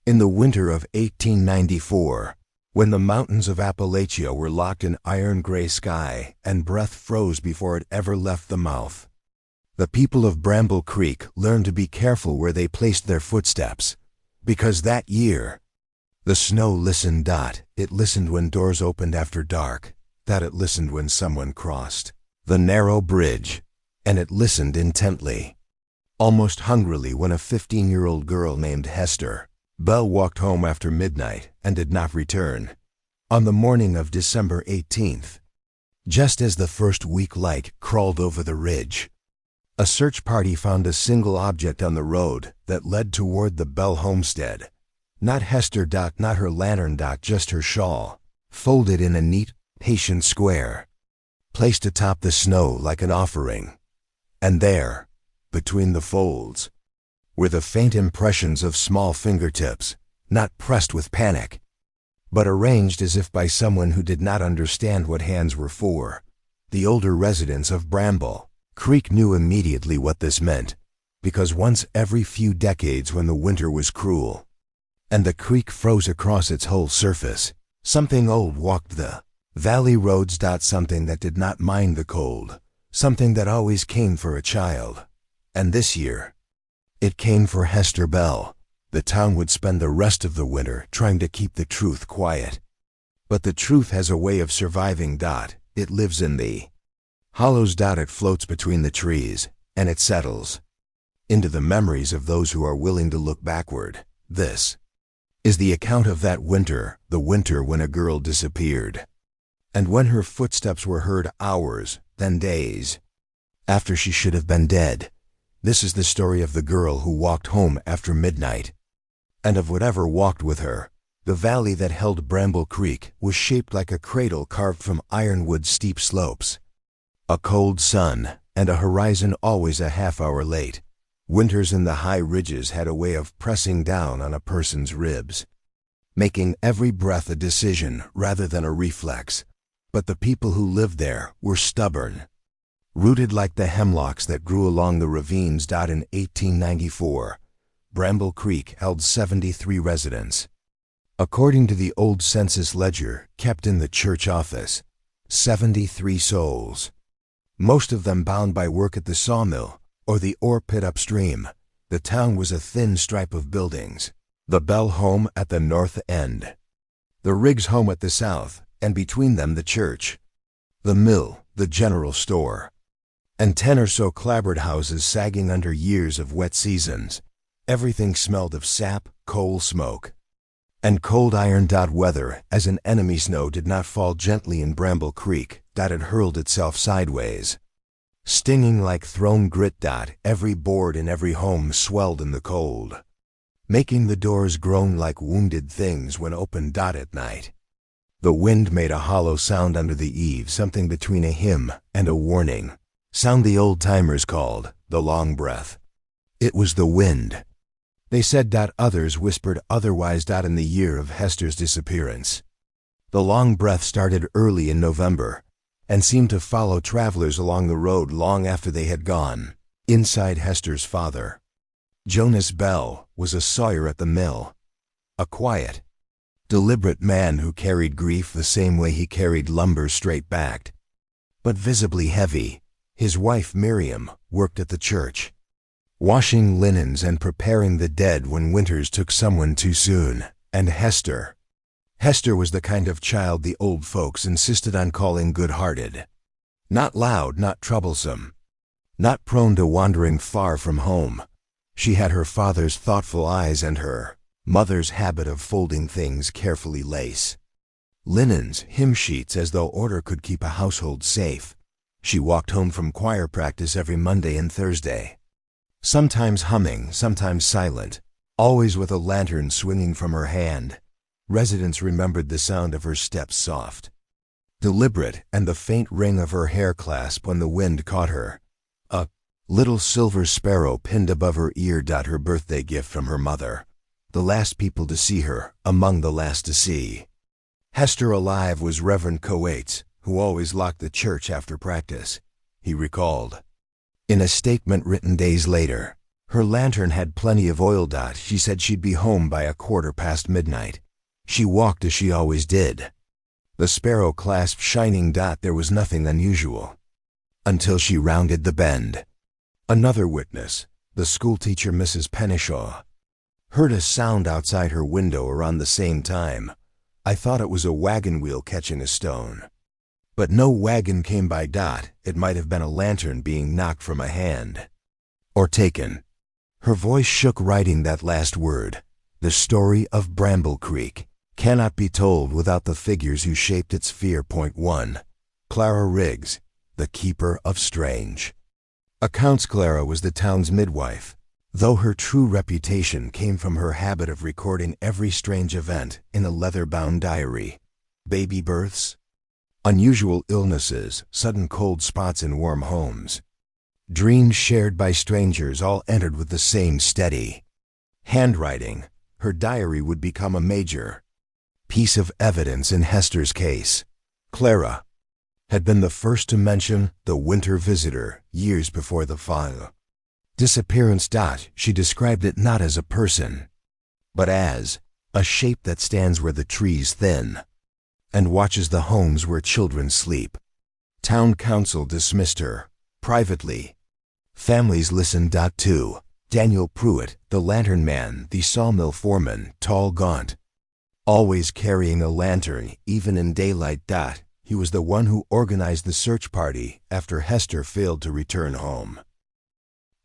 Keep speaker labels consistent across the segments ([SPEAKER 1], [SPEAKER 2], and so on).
[SPEAKER 1] In the winter of 1894, when the mountains of Appalachia were locked in iron-gray sky and breath froze before it ever left the mouth, the people of Bramble Creek learned to be careful where they placed their footsteps, because that year, the snow listened. It listened when doors opened after dark, that it listened when someone crossed the narrow bridge, and it listened intently, almost hungrily, when a 15-year-old girl named Hester Bell walked home after midnight and did not return. On the morning of December 18th, just as the first weak light crawled over the ridge, a search party found a single object on the road that led toward the Bell homestead. Not Hester. Not her lantern. Just her shawl, folded in a neat, patient square, placed atop the snow like an offering. And there, between the folds, were the faint impressions of small fingertips, not pressed with panic, but arranged as if by someone who did not understand what hands were for. The older residents of Bramble Creek knew immediately what this meant, because once every few decades, when the winter was cruel and the creek froze across its whole surface, something old walked the valley roads. Something that did not mind the cold, something that always came for a child. And this year, it came for Hester Bell. The town would spend the rest of the winter trying to keep the truth quiet. But the truth has a way of surviving. It lives in the hollows. It floats between the trees, and it settles into the memories of those who are willing to look backward. This is the account of that winter, the winter when a girl disappeared, and when her footsteps were heard hours, then days, after she should have been dead. This is the story of the girl who walked home after midnight, and of whatever walked with her. The valley that held Bramble Creek was shaped like a cradle carved from ironwood steep slopes. A cold sun and a horizon always a half hour late. Winters in the high ridges had a way of pressing down on a person's ribs, making every breath a decision rather than a reflex. But the people who lived there were stubborn, rooted like the hemlocks that grew along the ravines. In 1894, Bramble Creek held 73 residents. According to the old census ledger kept in the church office, 73 souls, most of them bound by work at the sawmill or the ore pit upstream. The town was a thin stripe of buildings. The Bell home at the north end, the Riggs home at the south, and between them the church, the mill, the general store, and 10 or so clapboard houses sagging under years of wet seasons. Everything smelled of sap, coal smoke, and cold iron. Weather as an enemy snow did not fall gently in Bramble Creek. It hurled itself sideways, stinging like thrown grit. Every board in every home swelled in the cold, making the doors groan like wounded things when opened. At night, the wind made a hollow sound under the eaves, something between a hymn and a warning, sound the old-timers called the long breath. It was the wind, they said. Others whispered otherwise. In the year of Hester's disappearance, the long breath started early in November and seemed to follow travelers along the road long after they had gone. Inside, Hester's father, Jonas Bell, was a sawyer at the mill, a quiet, deliberate man who carried grief the same way he carried lumber, straight-backed, but visibly heavy. His wife Miriam worked at the church, washing linens and preparing the dead when winters took someone too soon. And Hester was the kind of child the old folks insisted on calling good-hearted. Not loud, not troublesome, not prone to wandering far from home. She had her father's thoughtful eyes and her mother's habit of folding things carefully. Lace, linens, hymn sheets, as though order could keep a household safe. She walked home from choir practice every Monday and Thursday, sometimes humming, sometimes silent, always with a lantern swinging from her hand. Residents remembered the sound of her steps, soft, deliberate, and the faint ring of her hair clasp when the wind caught her. A little silver sparrow pinned above her ear. Her birthday gift from her mother. The last people to see her, among the last to see Hester alive, was Reverend Coates, who always locked the church after practice. He recalled, in a statement written days later, Her lantern had plenty of oil. She said she'd be home by midnight. She walked as she always did. The sparrow clasped shining. There was nothing unusual. Until she rounded the bend. Another witness, the schoolteacher Mrs. Pennishaw, heard a sound outside her window around the same time. I thought it was a wagon wheel catching a stone. But no wagon came by. It might have been a lantern being knocked from a hand. Or taken. Her voice shook writing that last word. The story of Bramble Creek cannot be told without the figures who shaped its fear. 1. Clara Riggs, the keeper of strange accounts. Clara was the town's midwife, though her true reputation came from her habit of recording every strange event in a leather-bound diary. Baby births, unusual illnesses, sudden cold spots in warm homes, dreams shared by strangers, all entered with the same steady handwriting. Her diary would become a major piece of evidence in Hester's case. Clara had been the first to mention the winter visitor years before the fire disappearance. She described it not as a person, but as a shape that stands where the trees thin and watches the homes where children sleep. Town council dismissed her privately. Families listened. 2. Daniel Pruitt, the lantern man, the sawmill foreman, tall, gaunt, always carrying a lantern, even in daylight. He was the one who organized the search party after Hester failed to return home.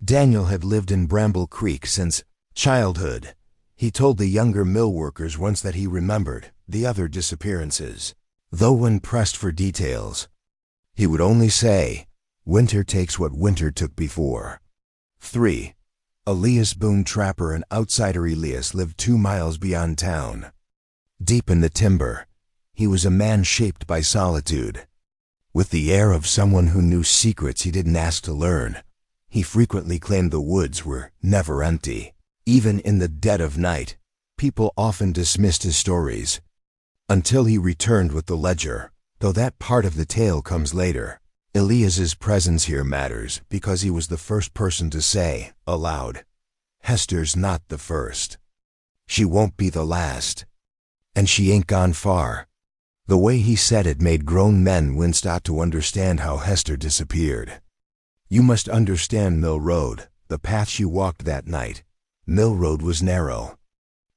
[SPEAKER 1] Daniel had lived in Bramble Creek since childhood. He told the younger mill workers once that he remembered the other disappearances, though when pressed for details, he would only say, "Winter takes what winter took before." 3. Elias Boone, trapper and outsider. Elias lived 2 miles beyond town. Deep in the timber, he was a man shaped by solitude. With the air of someone who knew secrets he didn't ask to learn, he frequently claimed the woods were never empty. Even in the dead of night, people often dismissed his stories, until he returned with the ledger, though that part of the tale comes later. Elias's presence here matters because he was the first person to say, aloud, "Hester's not the first. She won't be the last. And she ain't gone far." The way he said it made grown men wince to understand how Hester disappeared. You must understand Mill Road, the path she walked that night. Mill Road was narrow,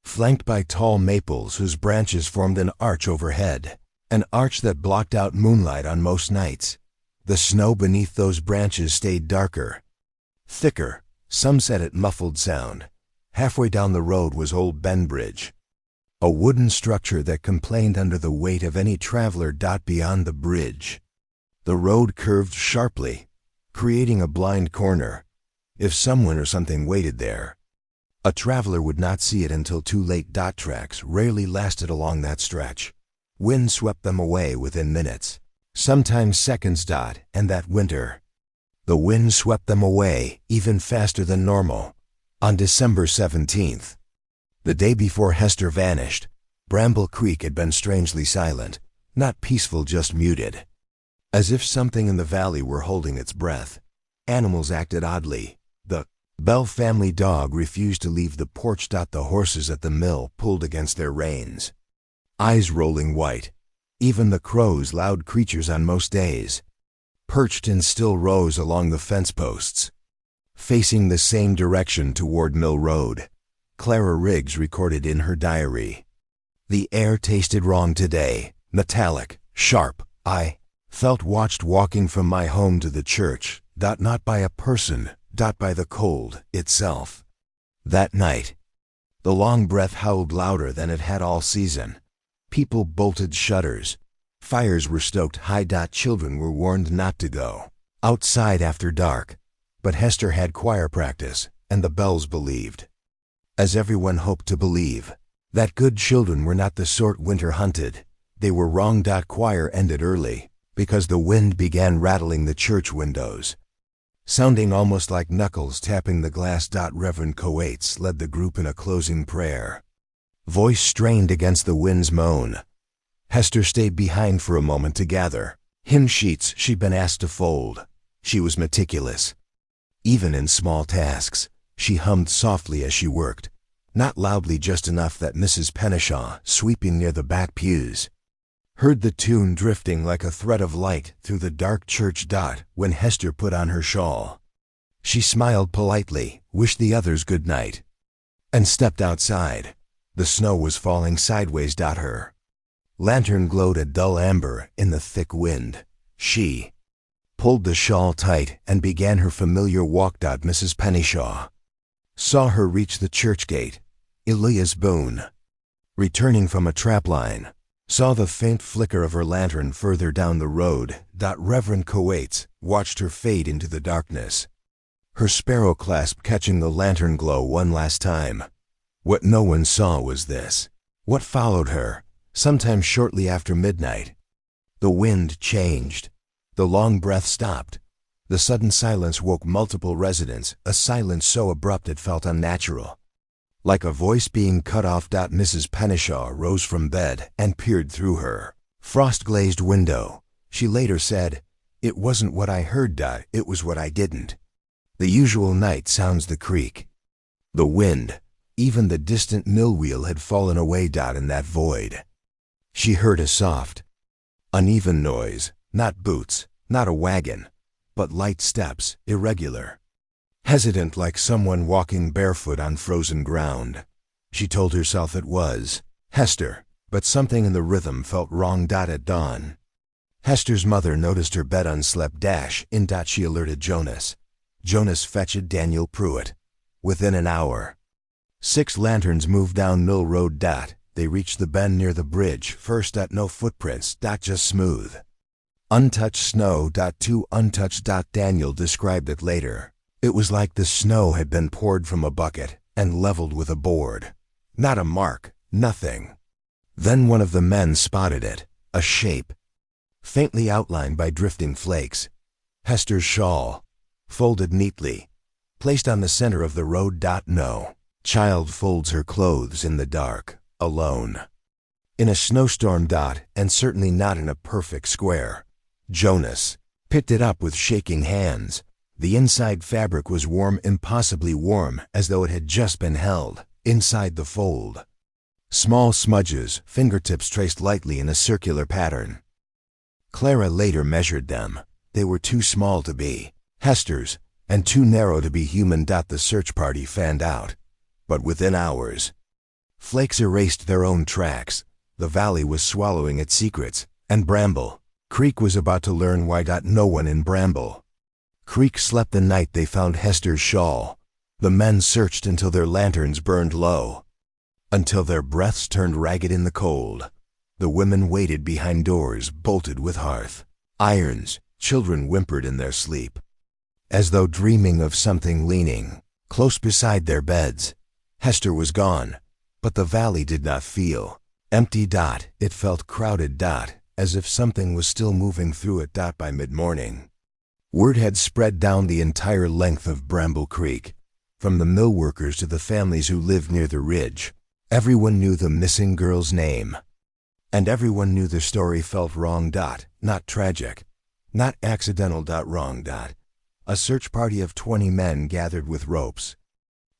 [SPEAKER 1] flanked by tall maples whose branches formed an arch overhead, an arch that blocked out moonlight on most nights. The snow beneath those branches stayed darker, thicker. Some said it muffled sound. Halfway down the road was Old Bend Bridge, a wooden structure that complained under the weight of any traveler. Beyond the bridge, the road curved sharply, creating a blind corner. If someone or something waited there, a traveler would not see it until too late. Tracks rarely lasted along that stretch. Wind swept them away within minutes, sometimes seconds. And that winter, the wind swept them away even faster than normal. On December 17th, the day before Hester vanished, Bramble Creek had been strangely silent, not peaceful, just muted. As if something in the valley were holding its breath. Animals acted oddly. The Bell family dog refused to leave the porch. The horses at the mill pulled against their reins, eyes rolling white. Even the crows, loud creatures on most days, perched in still rows along the fence posts, facing the same direction toward Mill Road. Clara Riggs recorded in her diary, "The air tasted wrong today, metallic, sharp. I felt watched walking from my home to the church, not by a person, by the cold itself." That night, the long breath howled louder than it had all season. People bolted shutters. Fires were stoked high. Children were warned not to go outside after dark. But Hester had choir practice, and the bells believed, as everyone hoped to believe, that good children were not the sort winter hunted. They were wrong. Choir ended early, because the wind began rattling the church windows, sounding almost like knuckles tapping the glass. Reverend Coates led the group in a closing prayer, voice strained against the wind's moan. Hester stayed behind for a moment to gather hymn sheets she'd been asked to fold. She was meticulous, even in small tasks. She hummed softly as she worked, not loudly, just enough that Mrs. Penneshaw, sweeping near the back pews, heard the tune drifting like a thread of light through the dark church. When Hester put on her shawl, she smiled politely, wished the others good night, and stepped outside. The snow was falling sideways. Her lantern glowed a dull amber in the thick wind. She pulled the shawl tight and began her familiar walk. Mrs. Penneshaw saw her reach the church gate. Elias Boone, returning from a trapline, saw the faint flicker of her lantern further down the road. Reverend Coates watched her fade into the darkness, her sparrow clasp catching the lantern glow one last time. What no one saw was this: what followed her, sometime shortly after midnight. The wind changed. The long breath stopped. The sudden silence woke multiple residents, a silence so abrupt it felt unnatural, like a voice being cut off. Mrs. Penneshaw rose from bed and peered through her frost-glazed window. She later said, "It wasn't what I heard, it was what I didn't." The usual night sounds, the creek, the wind, even the distant mill wheel had fallen away. In that void, she heard a soft, uneven noise, not boots, not a wagon, but light steps, irregular, hesitant, like someone walking barefoot on frozen ground. She told herself it was Hester, but something in the rhythm felt wrong. At dawn, Hester's mother noticed her bed unslept. She alerted Jonas. Jonas fetched Daniel Pruitt. Within an hour, 6 lanterns moved down Mill Road. They reached the bend near the bridge. First, no footprints. Just smooth, untouched snow. 2 untouched. Daniel described it later. It was like the snow had been poured from a bucket and leveled with a board. Not a mark, nothing. Then one of the men spotted it, a shape, faintly outlined by drifting flakes. Hester's shawl, folded neatly, placed on the center of the road. No child folds her clothes in the dark, alone, in a snowstorm. And certainly not in a perfect square. Jonas picked it up with shaking hands. The inside fabric was warm, impossibly warm, as though it had just been held inside the fold. Small smudges, fingertips traced lightly in a circular pattern. Clara later measured them. They were too small to be Hester's and too narrow to be human. The search party fanned out, but within hours, flakes erased their own tracks. The valley was swallowing its secrets, and Bramble Creek was about to learn why. No one in Bramble Creek slept the night they found Hester's shawl. The men searched until their lanterns burned low, until their breaths turned ragged in the cold. The women waited behind doors bolted with hearth irons. Children whimpered in their sleep, as though dreaming of something leaning close beside their beds. Hester was gone, but the valley did not feel empty. It felt crowded. As if something was still moving through it. By mid-morning, word had spread down the entire length of Bramble Creek, from the mill workers to the families who lived near the ridge. Everyone knew the missing girl's name, and everyone knew the story felt wrong. Not tragic, not accidental. Wrong. A search party of 20 men gathered with ropes,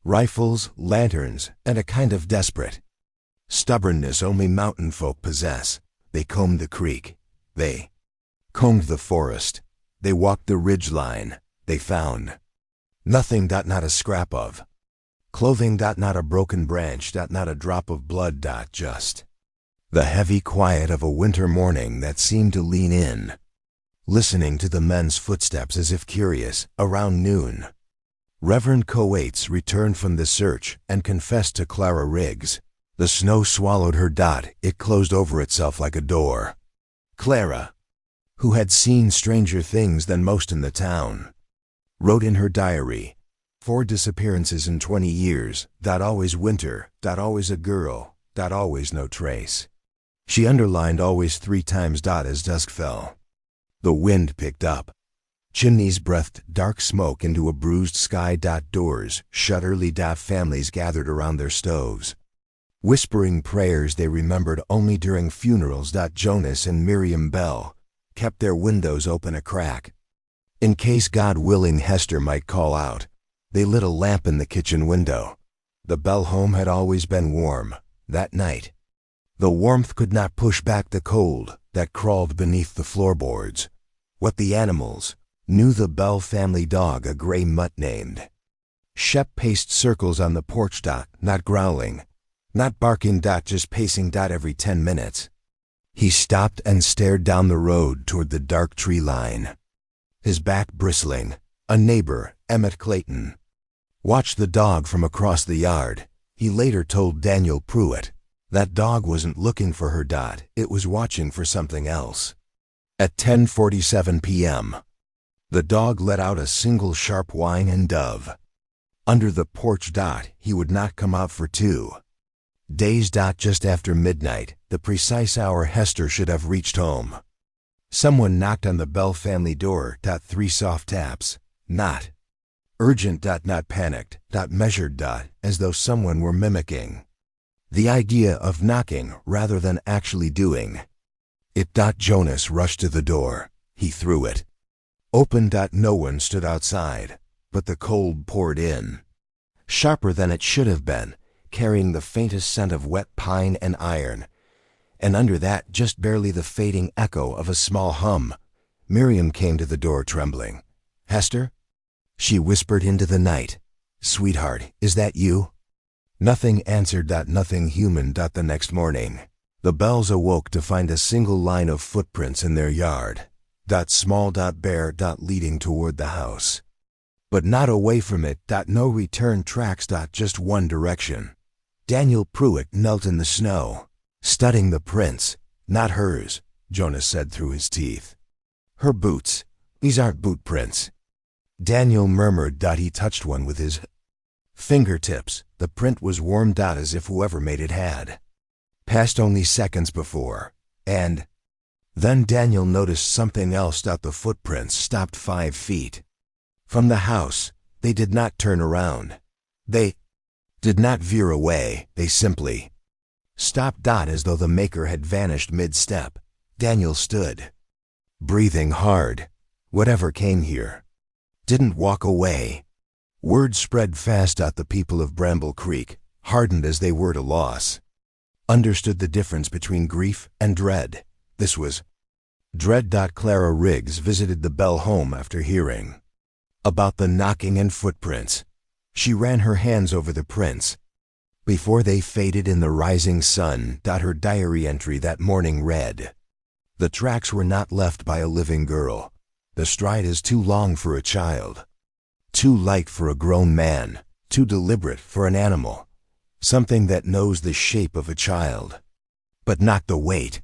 [SPEAKER 1] rifles, lanterns, and a kind of desperate stubbornness only mountain folk possess. They combed the creek. They combed the forest. They walked the ridge line. They found nothing. Not a scrap of clothing. Not a broken branch. Not a drop of blood. Just the heavy quiet of a winter morning that seemed to lean in, listening to the men's footsteps as if curious. Around noon, Reverend Coates returned from the search and confessed to Clara Riggs. The snow swallowed her. It closed over itself like a door. Clara, who had seen stranger things than most in the town, wrote in her diary, 4 disappearances in 20 years. Always winter. Always a girl. Always no trace. She underlined always 3 times. As dusk fell, the wind picked up. Chimneys breathed dark smoke into a bruised sky. Doors shut early. Families gathered around their stoves, whispering prayers they remembered only during funerals. Jonas and Miriam Bell kept their windows open a crack, in case, God willing, Hester might call out. They lit a lamp in the kitchen window. The Bell home had always been warm. That night, the warmth could not push back the cold that crawled beneath the floorboards. What the animals knew the Bell family dog, a gray mutt named Shep, paced circles on the porch. Not growling, not barking. Just pacing. Every 10 minutes, he stopped and stared down the road toward the dark tree line, his back bristling. A neighbor, Emmett Clayton, watched the dog from across the yard. He later told Daniel Pruitt, that dog wasn't looking for her. It was watching for something else. At 10:47 p.m., the dog let out a single sharp whine and dove. Under the porch. He would not come out for 2 days. Just after midnight, the precise hour Hester should have reached home, someone knocked on the Bell family door. 3 soft taps. Not urgent. Not panicked. Measured. As though someone were mimicking the idea of knocking rather than actually doing it. Jonas rushed to the door. He threw it open. No one stood outside, but the cold poured in, sharper than it should have been, carrying the faintest scent of wet pine and iron. And under that, just barely the fading echo of a small hum, Miriam came to the door trembling. "Hester?" she whispered into the night. "Sweetheart, is that you?" Nothing answered. Nothing human. The next morning, the Bells awoke to find a single line of footprints in their yard. Small. Bare. Leading toward the house, but not away from it. No return tracks. Just one direction. Daniel Pruitt knelt in the snow, studying the prints. "Not hers," Jonas said through his teeth. "Her boots. These aren't boot prints." Daniel murmured. He touched one with his fingertips. The print was warm. As if whoever made it had passed only seconds before. And then Daniel noticed something else. The footprints stopped 5 feet from the house. They did not turn around. They did not veer away. They simply stopped. As though the maker had vanished mid-step. Daniel stood, breathing hard. Whatever came here didn't walk away. Word spread fast. The people of Bramble Creek, hardened as they were to loss, understood the difference between grief and dread. This was dread. Clara Riggs visited the Bell home after hearing about the knocking and footprints. She ran her hands over the prints before they faded in the rising sun. Her diary entry that morning read, "The tracks were not left by a living girl. The stride is too long for a child, too light for a grown man, too deliberate for an animal. Something that knows the shape of a child, but not the weight."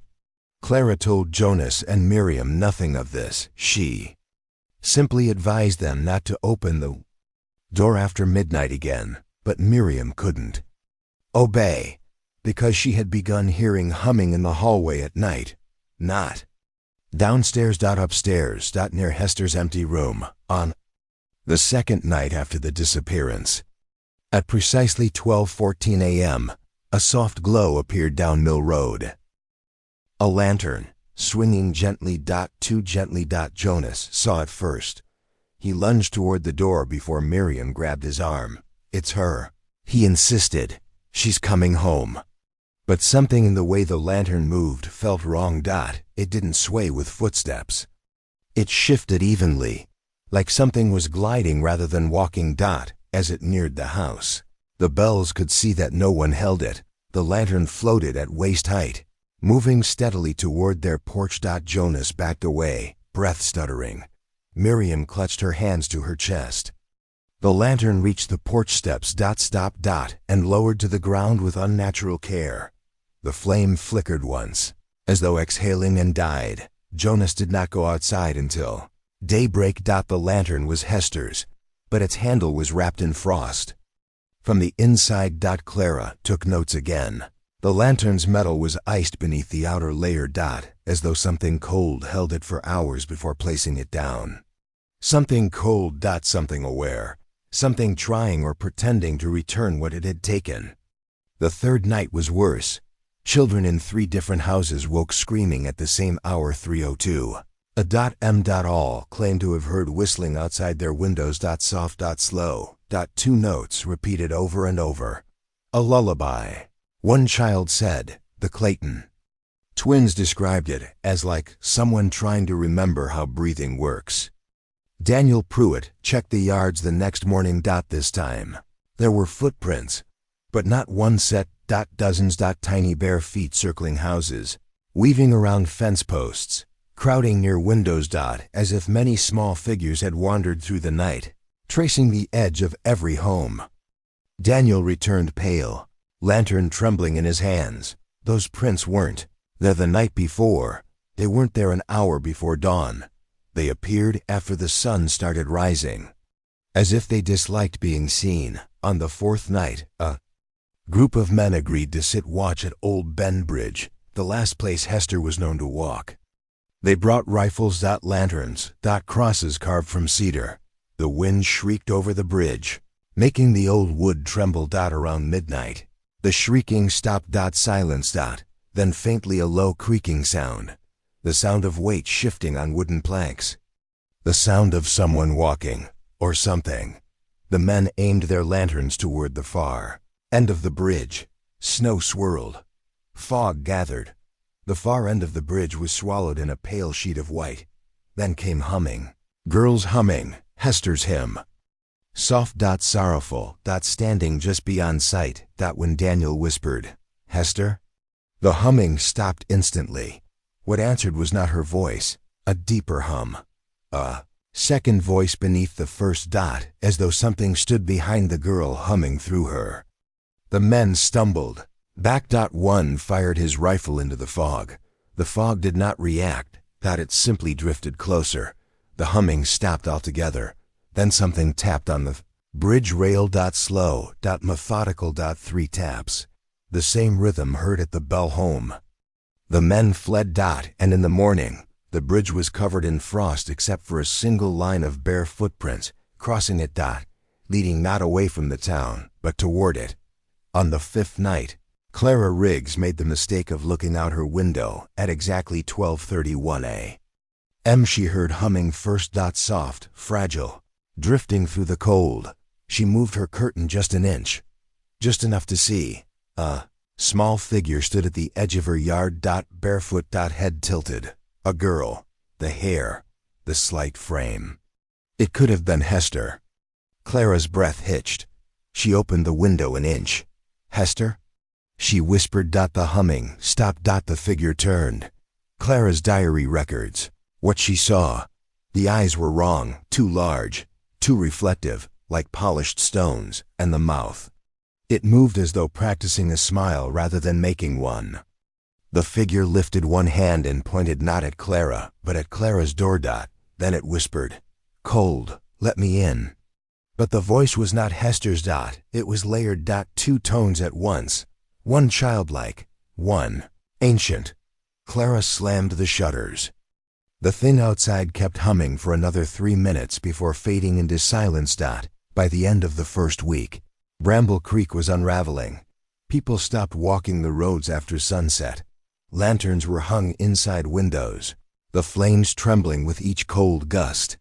[SPEAKER 1] Clara told Jonas and Miriam nothing of this. She simply advised them not to open the door after midnight again, but Miriam couldn't obey, because she had begun hearing humming in the hallway at night. Not downstairs. Upstairs. Near Hester's empty room, on the second night after the disappearance. At precisely 12:14 a.m., a soft glow appeared down Mill Road. A lantern, swinging gently. Too gently. Jonas saw it first. He lunged toward the door before Miriam grabbed his arm. "It's her," he insisted. "She's coming home." But something in the way the lantern moved felt wrong. It didn't sway with footsteps. It shifted evenly, like something was gliding rather than walking. As it neared the house, the Bells could see that no one held it. The lantern floated at waist height, moving steadily toward their porch. Jonas backed away, breath stuttering. Miriam clutched her hands to her chest. The lantern reached the porch steps. Stopped. And lowered to the ground with unnatural care. The flame flickered once, as though exhaling, and died. Jonas did not go outside until daybreak. The lantern was Hester's, but its handle was wrapped in frost. From the inside. Clara took notes again. The lantern's metal was iced beneath the outer layer. As though something cold held it for hours before placing it down. Something cold. Something aware. Something trying or pretending to return what it had taken. The third night was worse. Children in 3 different houses woke screaming at the same hour. 3:02. A .m. All claimed to have heard whistling outside their windows. Soft. Slow. Two notes repeated over and over. A lullaby. One child said, "The Clayton." Twins described it as like someone trying to remember how breathing works. Daniel Pruitt checked the yards the next morning. This time, there were footprints, but not one set. Dozens. Tiny bare feet circling houses, weaving around fence posts, crowding near windows. As if many small figures had wandered through the night, tracing the edge of every home. Daniel returned pale, lantern trembling in his hands. Those prints weren't there the night before. They weren't there an hour before dawn. They appeared after the sun started rising. As if they disliked being seen. On the fourth night, a group of men agreed to sit watch at Old Bend Bridge, the last place Hester was known to walk. They brought rifles. Lanterns. Crosses carved from cedar. The wind shrieked over the bridge, making the old wood tremble. Around midnight, the shrieking stopped. Silence. Then faintly a low creaking sound. The sound of weight shifting on wooden planks. The sound of someone walking, or something. The men aimed their lanterns toward the far end of the bridge. Snow swirled. Fog gathered. The far end of the bridge was swallowed in a pale sheet of white. Then came humming. Girls humming. Hester's hymn. Soft. Sorrowful. Standing just beyond sight. When Daniel whispered, "Hester?" The humming stopped instantly. What answered was not her voice. A deeper hum. A second voice beneath the first. As though something stood behind the girl humming through her. The men stumbled back. One fired his rifle into the fog. The fog did not react. It simply drifted closer. The humming stopped altogether. Then something tapped on the bridge rail. Slow. Methodical. 3 taps. The same rhythm heard at the bell home. The men fled. And in the morning, the bridge was covered in frost except for a single line of bare footprints crossing it. Leading not away from the town, but toward it. On the fifth night, Clara Riggs made the mistake of looking out her window at exactly 12:31 a.m. She heard humming first. Soft, fragile, drifting through the cold. She moved her curtain just an inch, just enough to see. A small figure stood at the edge of her yard. Barefoot. Head tilted. A girl. The hair. The slight frame. It could have been Hester. Clara's breath hitched. She opened the window an inch. "Hester?" she whispered. The humming stopped. The figure turned. Clara's diary records. What she saw. The eyes were wrong. Too large. Too reflective, like polished stones. And the mouth. It moved as though practicing a smile rather than making one. The figure lifted one hand and pointed not at Clara, but at Clara's door. Then it whispered, "Cold, let me in." But the voice was not Hester's. It was layered. 2 tones at once. One childlike, one ancient. Clara slammed the shutters. The thing outside kept humming for another 3 minutes before fading into silence. By the end of the first week, Bramble Creek was unraveling. People stopped walking the roads after sunset. Lanterns were hung inside windows, the flames trembling with each cold gust.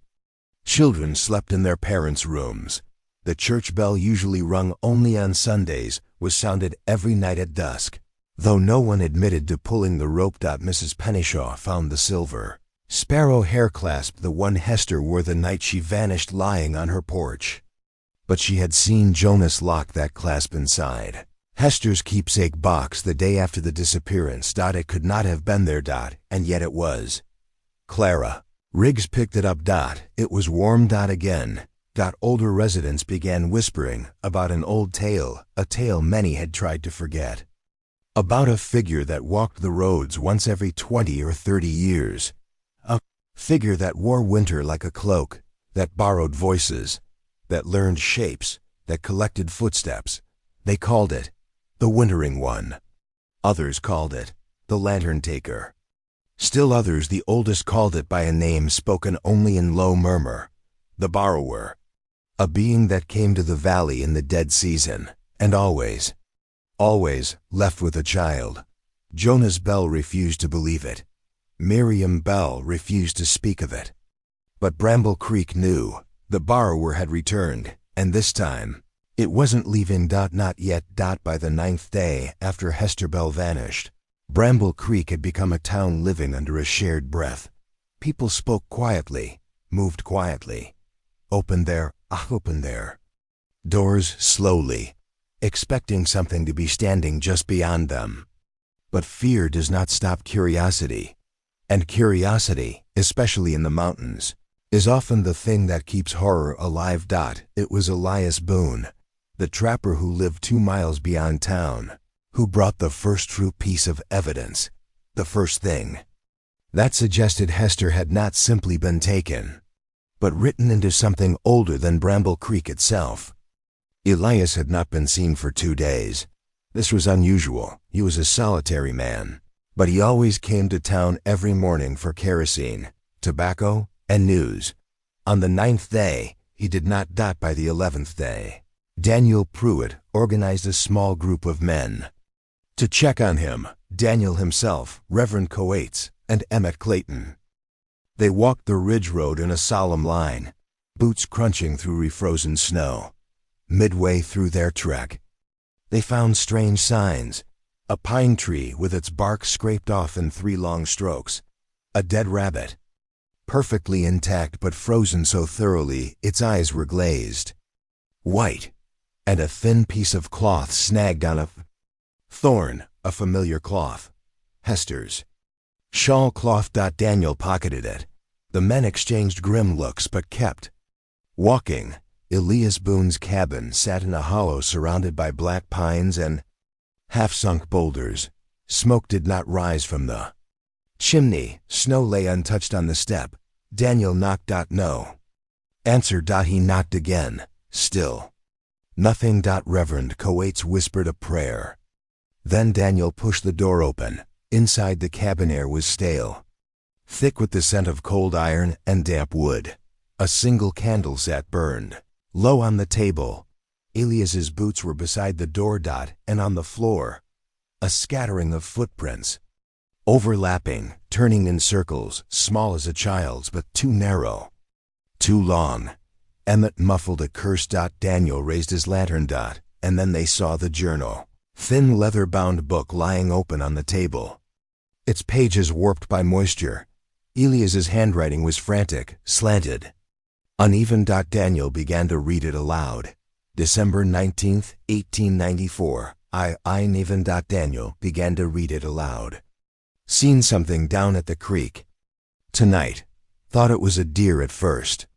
[SPEAKER 1] Children slept in their parents' rooms. The church bell, usually rung only on Sundays, was sounded every night at dusk, though no one admitted to pulling the rope. Mrs. Pennishaw found the silver sparrow hair clasp, the one Hester wore the night she vanished, lying on her porch. But she had seen Jonas lock that clasp inside Hester's keepsake box the day after the disappearance. It could not have been there. And yet it was. Clara Riggs picked it up. It was warm. Again. Older residents began whispering about an old tale, a tale many had tried to forget. About a figure that walked the roads once every 20 or 30 years. A figure that wore winter like a cloak, that borrowed voices, that learned shapes, that collected footsteps. They called it the Wintering One. Others called it the Lantern Taker. Still others, the oldest, called it by a name spoken only in low murmur, the Borrower. A being that came to the valley in the dead season, and always left with a child. Jonas Bell refused to believe it. Miriam Bell refused to speak of it. But Bramble Creek knew. The Borrower had returned, And this time, it wasn't leaving. Not yet. By the 9th day after Hester Bell vanished, Bramble Creek had become a town living under a shared breath. People spoke quietly, moved quietly, opened their doors slowly, expecting something to be standing just beyond them. But fear does not stop curiosity, and curiosity, especially in the mountains, is often the thing that keeps horror alive. It was Elias Boone, the trapper who lived 2 miles beyond town, who brought the first true piece of evidence, the first thing that suggested Hester had not simply been taken, but written into something older than Bramble Creek itself. Elias had not been seen for 2 days. This was unusual. He was a solitary man, but he always came to town every morning for kerosene, tobacco, and news. On the 9th day, he did not. By the 11th day, Daniel Pruitt organized a small group of men to check on him. Daniel himself, Reverend Coates, and Emmett Clayton. They walked the ridge road in a solemn line, boots crunching through refrozen snow. Midway through their trek, they found strange signs: a pine tree with its bark scraped off in 3 long strokes, a dead rabbit, perfectly intact but frozen so thoroughly its eyes were glazed white, and a thin piece of cloth snagged on a thorn, a familiar cloth, Hester's shawl cloth. Daniel pocketed it. The men exchanged grim looks but kept walking. Elias Boone's cabin sat in a hollow surrounded by black pines and half-sunk boulders. Smoke did not rise from the chimney. Snow lay untouched on the step. Daniel knocked. No answer. He knocked again. Still nothing. Reverend Coates whispered a prayer. Then Daniel pushed the door open. Inside, the cabin air was stale, thick with the scent of cold iron and damp wood. A single candle sat burned low on the table. Elias's boots were beside the door. And on the floor, a scattering of footprints, overlapping, turning in circles, small as a child's but too narrow, too long. Emmett muffled a curse. Daniel raised his lantern. And then they saw the journal, thin leather-bound book lying open on the table, its pages warped by moisture. Elias's handwriting was frantic, slanted, uneven. Daniel began to read it aloud. December 19th, 1894. Even. Daniel began to read it aloud. Seen something down at the creek tonight. Thought it was a deer at first.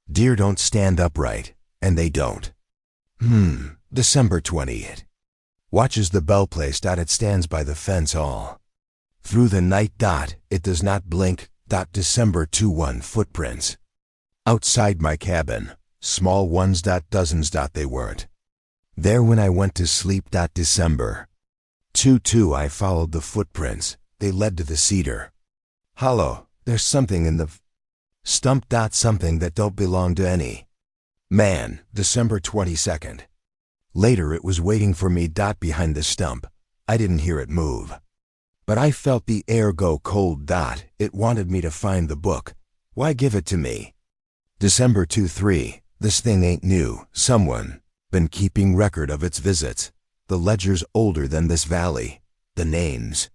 [SPEAKER 1] Deer don't stand upright, and they don't. December 20th. Watches the bell place. It stands by the fence all through the night. It does not blink. December 21. Footprints outside my cabin. Small ones. Dozens. They weren't there when I went to sleep. December 2. I followed the footprints. They led to the cedar hollow. There's something in the stump. Something that don't belong to any man. December 22nd. Later it was waiting for me. Behind the stump. I didn't hear it move, but I felt the air go cold. It wanted me to find the book. Why give it to me? December 2-3. This thing ain't new. Someone been keeping record of its visits. The ledger's older than this valley. The names.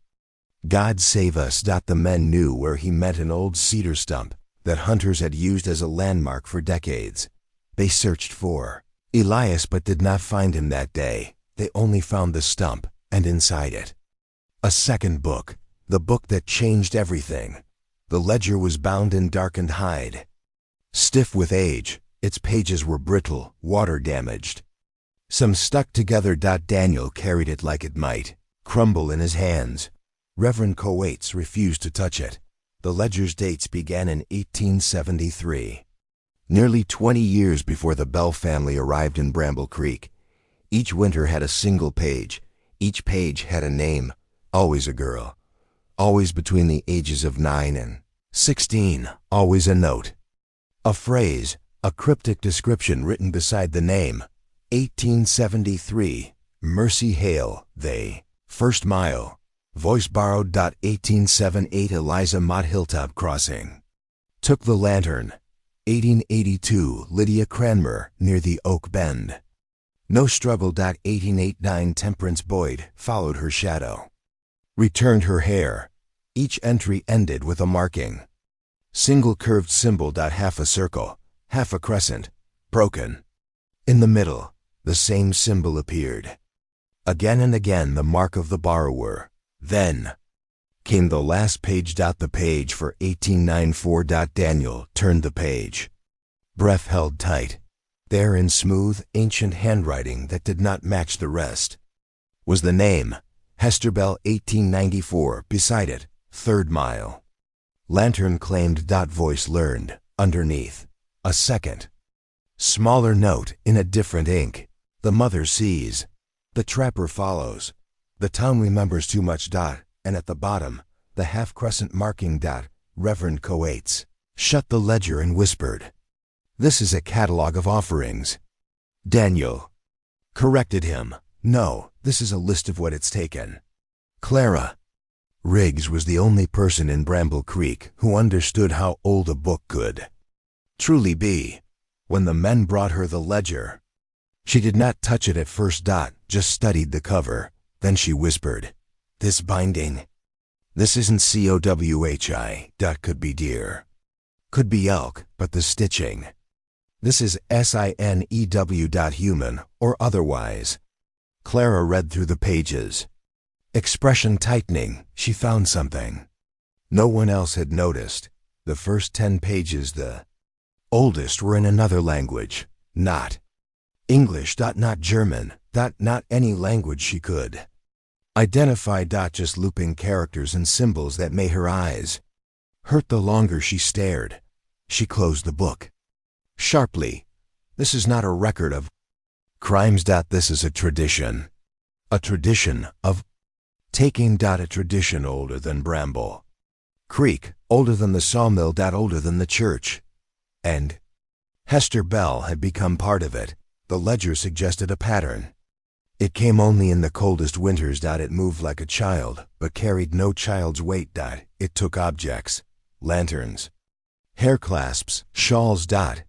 [SPEAKER 1] God save us. The men knew where he meant: an old cedar stump that hunters had used as a landmark for decades. They searched for Elias but did not find him that day. They only found the stump, and inside it, a second book, the book that changed everything. The ledger was bound in darkened hide, stiff with age. Its pages were brittle, water-damaged. Some stuck together. Daniel carried it like it might crumble in his hands. Reverend Coates refused to touch it. The ledger's dates began in 1873. Nearly 20 years before the Bell family arrived in Bramble Creek. Each winter had a single page. Each page had a name, always a girl, always between the ages of 9 and 16, always a note, a phrase, a cryptic description written beside the name. 1873, Mercy Hale, they, first mile, voice borrowed. 1878, Eliza Mott Hilltop Crossing. Took the lantern. 1882 Lydia Cranmer, near the Oak Bend. No struggle. 1889 Temperance Boyd followed her shadow. Returned her hair. Each entry ended with a marking. Single curved symbol. Half a circle, half a crescent, broken. In the middle, the same symbol appeared. Again and again the mark of the borrower. Then came the last page. The page for 1894. Daniel turned the page. Breath held tight. There in smooth, ancient handwriting that did not match the rest was the name, Hester Bell, 1894, beside it, 3rd mile. Lantern claimed. Voice learned, underneath, a second. Smaller note in a different ink. The mother sees. The trapper follows. The town remembers too much. And at the bottom, the half-crescent marking. Reverend Coates shut the ledger and whispered, "This is a catalog of offerings." Daniel corrected him. "No, this is a list of what it's taken." Clara Riggs was the only person in Bramble Creek who understood how old a book could truly be. When the men brought her the ledger, she did not touch it at first. Just studied the cover. Then she whispered, "This binding, this isn't COWHI. Could be deer, could be elk, but the stitching, this is SINEW. Human or otherwise." Clara read through the pages. Expression tightening. She found something no one else had noticed. The first 10 pages, the oldest, were in another language. Not English. Not German. Not any language she could identify. Just looping characters and symbols that made her eyes hurt the longer she stared. She closed the book sharply. This is not a record of crimes. This is a tradition. A tradition of taking. A tradition older than Bramble Creek, older than the sawmill. Older than the church. And Hester Bell had become part of it. The ledger suggested a pattern. It came only in the coldest winters. It moved like a child, but carried no child's weight. It took objects, lanterns, hair clasps, shawls.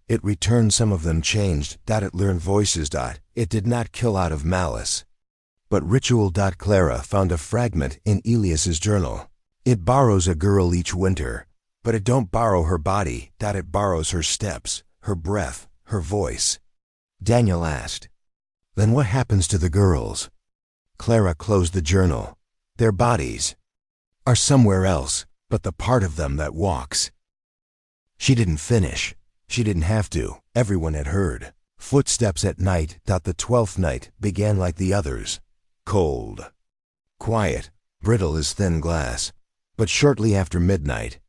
[SPEAKER 1] It returned some of them changed. It learned voices. It did not kill out of malice, but ritual. Clara found a fragment in Elias's journal. It borrows a girl each winter, but it don't borrow her body. It borrows her steps, her breath, her voice. Daniel asked, "Then what happens to the girls?" Clara closed the journal. "Their bodies are somewhere else, but the part of them that walks." She didn't finish. She didn't have to. Everyone had heard footsteps at night. The 12th night began like the others. Cold, quiet, brittle as thin glass. But shortly after midnight,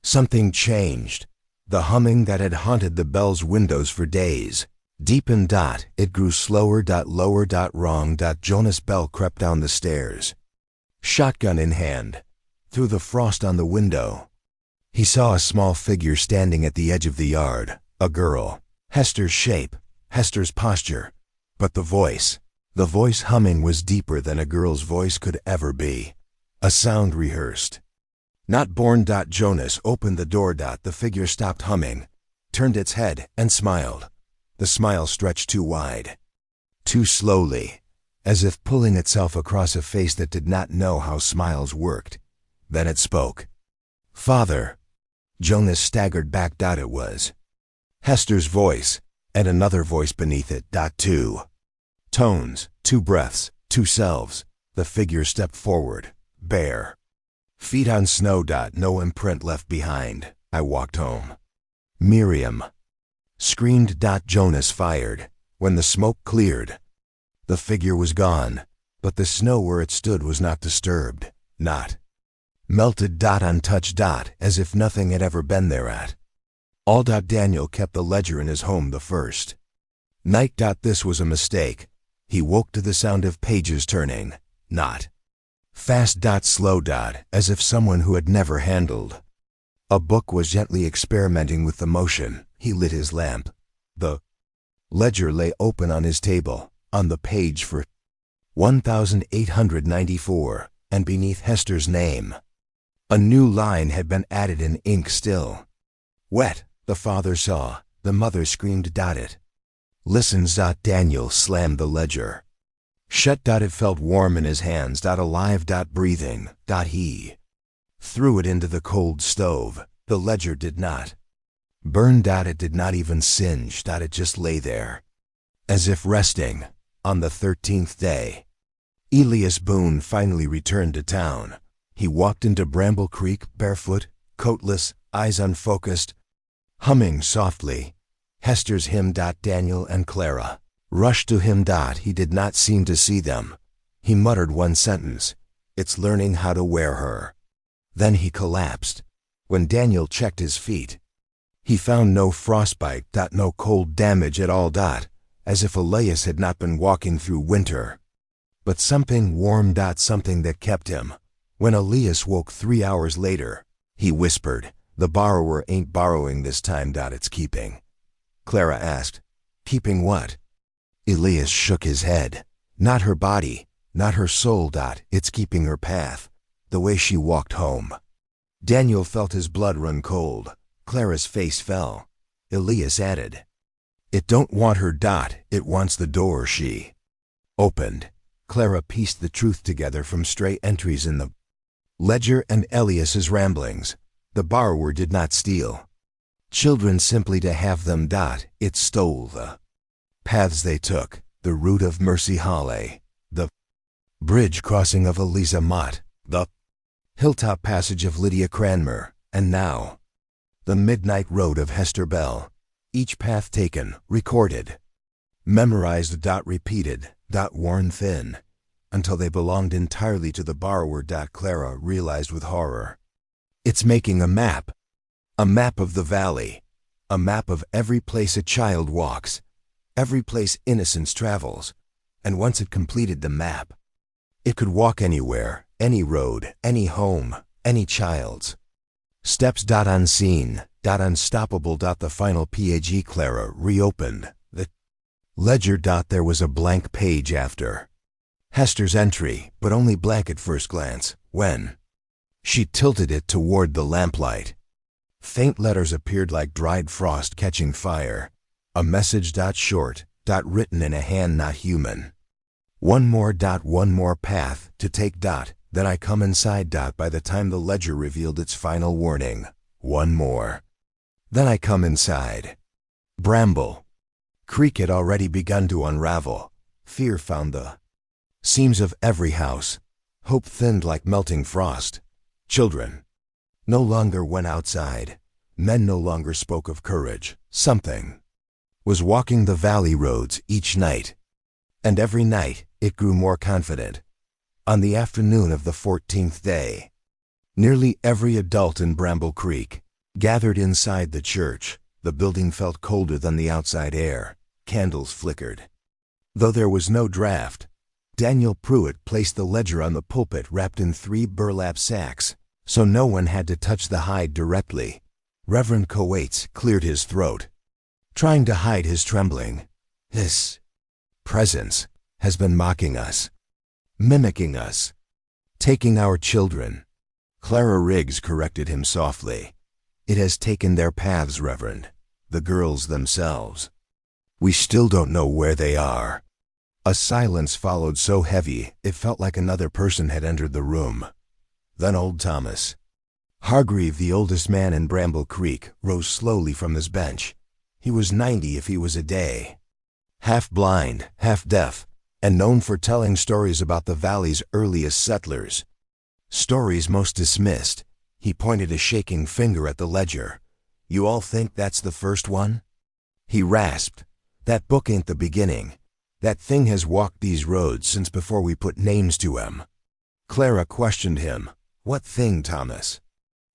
[SPEAKER 1] something changed. The humming that had haunted the Bell's windows for days deepened. It grew slower. Lower. Wrong. Jonas Bell crept down the stairs, shotgun in hand. Through the frost on the window, he saw a small figure standing at the edge of the yard. A girl. Hester's shape, Hester's posture. But the voice humming was deeper than a girl's voice could ever be. A sound rehearsed. Not born. Jonas opened the door. The figure stopped humming, turned its head, and smiled. The smile stretched too wide, too slowly, as if pulling itself across a face that did not know how smiles worked. Then it spoke. "Father." Jonas staggered back. It was Hester's voice, and another voice beneath it. Two tones, 2 breaths, 2 selves. The figure stepped forward, bare feet on snow. No imprint left behind. I walked home. Miriam screamed. Jonas fired. When the smoke cleared, the figure was gone, but the snow where it stood was not disturbed, not melted. Untouched. As if nothing had ever been there at all. Daniel kept the ledger in his home the first night. This was a mistake. He woke to the sound of pages turning, not fast. Slow. As if someone who had never handled a book was gently experimenting with the motion. He lit his lamp. The ledger lay open on his table, on the page for 1894, and beneath Hester's name, a new line had been added in ink still wet. The father saw, the mother screamed. It. Listens. Daniel slammed the ledger. Shut. It felt warm in his hands. Alive. Breathing. He threw it into the cold stove. The ledger did not burn. It did not even singe. It just lay there, as if resting. On the 13th day, Elias Boone finally returned to town. He walked into Bramble Creek, barefoot, coatless, eyes unfocused, humming softly Hester's hymn. Daniel and Clara rushed to him. He did not seem to see them. He muttered one sentence, "It's learning how to wear her." Then he collapsed. When Daniel checked his feet, he found no frostbite. No cold damage at all. As if Elias had not been walking through winter. But something warm. Something that kept him. When Elias woke 3 hours later, he whispered, "The borrower ain't borrowing this time. It's keeping." Clara asked, "Keeping what?" Elias shook his head. "Not her body, not her soul. It's keeping her path, the way she walked home." Daniel felt his blood run cold. Clara's face fell. Elias added, "It don't want her. It wants the door she opened." Clara pieced the truth together from stray entries in the ledger and Elias's ramblings. The borrower did not steal children simply to have them. It stole the paths they took, the route of Mercy Holly, the bridge crossing of Eliza Mott, the hilltop passage of Lydia Cranmer, and now the midnight road of Hester Bell. Each path taken, recorded, memorized. Repeated. Worn thin, until they belonged entirely to the borrower. Clara realized with horror. It's making a map of the valley, a map of every place a child walks, every place innocence travels, and once it completed the map, it could walk anywhere, any road, any home, any child's steps. Unseen. Unstoppable. The final page. Clara reopened the ledger. There was a blank page after Hester's entry, but only blank at first glance. When she tilted it toward the lamplight, faint letters appeared like dried frost catching fire. A message. Short. Written in a hand not human. One more. One more path to take. Then I come inside. By the time the ledger revealed its final warning, one more. Then I come inside. Bramble Creek had already begun to unravel. Fear found the seams of every house. Hope thinned like melting frost. Children no longer went outside. Men no longer spoke of courage. Something was walking the valley roads each night. And every night it grew more confident. On the afternoon of the 14th day, nearly every adult in Bramble Creek gathered inside the church. The building felt colder than the outside air. Candles flickered. Though there was no draft, Daniel Pruitt placed the ledger on the pulpit wrapped in 3 burlap sacks, so no one had to touch the hide directly. Reverend Coates cleared his throat, trying to hide his trembling. This presence has been mocking us, mimicking us, taking our children. Clara Riggs corrected him softly. It has taken their paths, Reverend, the girls themselves. We still don't know where they are. A silence followed so heavy it felt like another person had entered the room. Then old Thomas Hargreave, the oldest man in Bramble Creek, rose slowly from his bench. He was 90 if he was a day. Half blind, half deaf, and known for telling stories about the valley's earliest settlers. Stories most dismissed. He pointed a shaking finger at the ledger. You all think that's the first one? He rasped. That book ain't the beginning. That thing has walked these roads since before we put names to 'em. Clara questioned him. What thing, Thomas?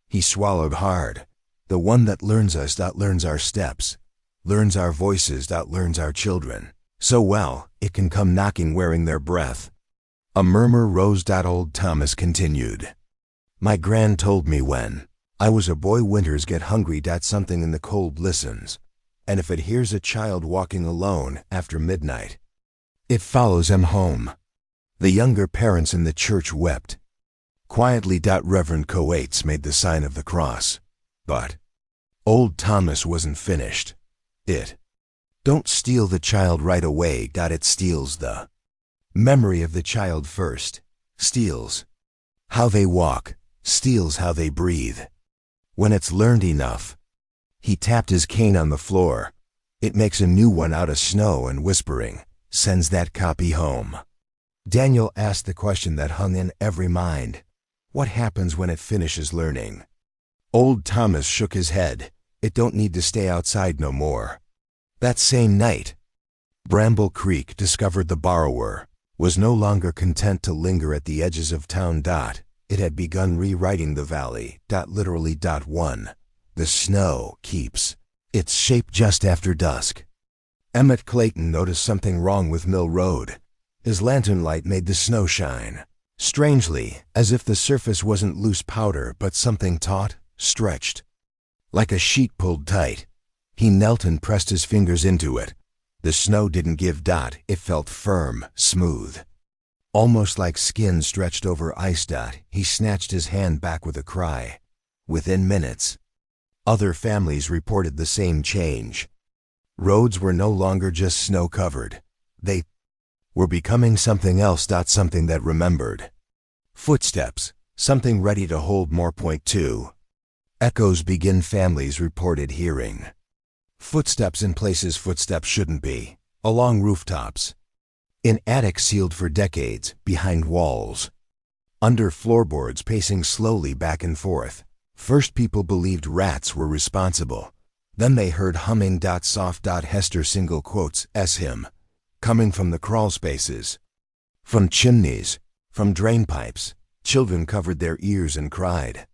[SPEAKER 1] He swallowed hard. The one that learns us, learns our steps, learns our voices, learns our children. So well, it can come knocking wearing their breath. A murmur rose. Old Thomas continued. My gran told me when I was a boy, winters get hungry. Something in the cold listens, and if it hears a child walking alone after midnight, it follows him home. The younger parents in the church wept. Quietly. Reverend Coates made the sign of the cross. But Old Thomas wasn't finished. It don't steal the child right away. It steals the memory of the child first. Steals how they walk. Steals how they breathe. When it's learned enough. He tapped his cane on the floor. It makes a new one out of snow and whispering, sends that copy home. Daniel asked the question that hung in every mind. What happens when it finishes learning? Old Thomas shook his head. It don't need to stay outside no more. That same night, Bramble Creek discovered the borrower was no longer content to linger at the edges of town. It had begun rewriting the valley. Literally. 1. The snow keeps its shape just after dusk. Emmett Clayton noticed something wrong with Mill Road. His lantern light made the snow shine strangely, as if the surface wasn't loose powder but something taut, stretched, like a sheet pulled tight. He knelt and pressed his fingers into it. The snow didn't give. It felt firm, smooth, almost like skin stretched over ice. He snatched his hand back with a cry. Within minutes, other families reported the same change. Roads were no longer just snow-covered. They were becoming something else. Something that remembered. Footsteps, something ready to hold more. Point 2. Echoes begin. Families reported hearing footsteps in places footsteps shouldn't be. Along rooftops. In attics sealed for decades. Behind walls. Under floorboards pacing slowly back and forth. First people believed rats were responsible. Then they heard humming. Soft. Hester single quotes S him. Coming from the crawl spaces. From chimneys. From drain pipes. Children covered their ears and cried.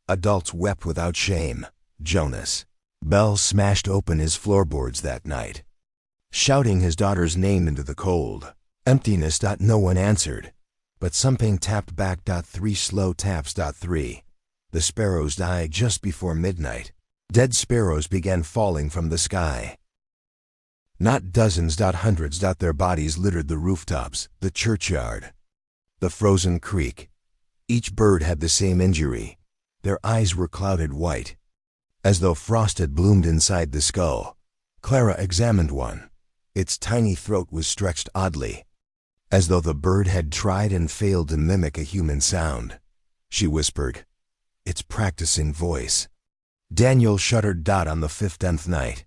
[SPEAKER 1] Adults wept without shame. Jonas Bell smashed open his floorboards that night, shouting his daughter's name into the cold emptiness. No one answered, but something tapped back. 3 slow taps. 3. The sparrows died just before midnight. Dead sparrows began falling from the sky. Not dozens. Hundreds. Their bodies littered the rooftops, the churchyard, the frozen creek. Each bird had the same injury. Their eyes were clouded white, as though frost had bloomed inside the skull. Clara examined one. Its tiny throat was stretched oddly, as though the bird had tried and failed to mimic a human sound. She whispered, "It's practicing voice." Daniel shuddered. On the 15th night,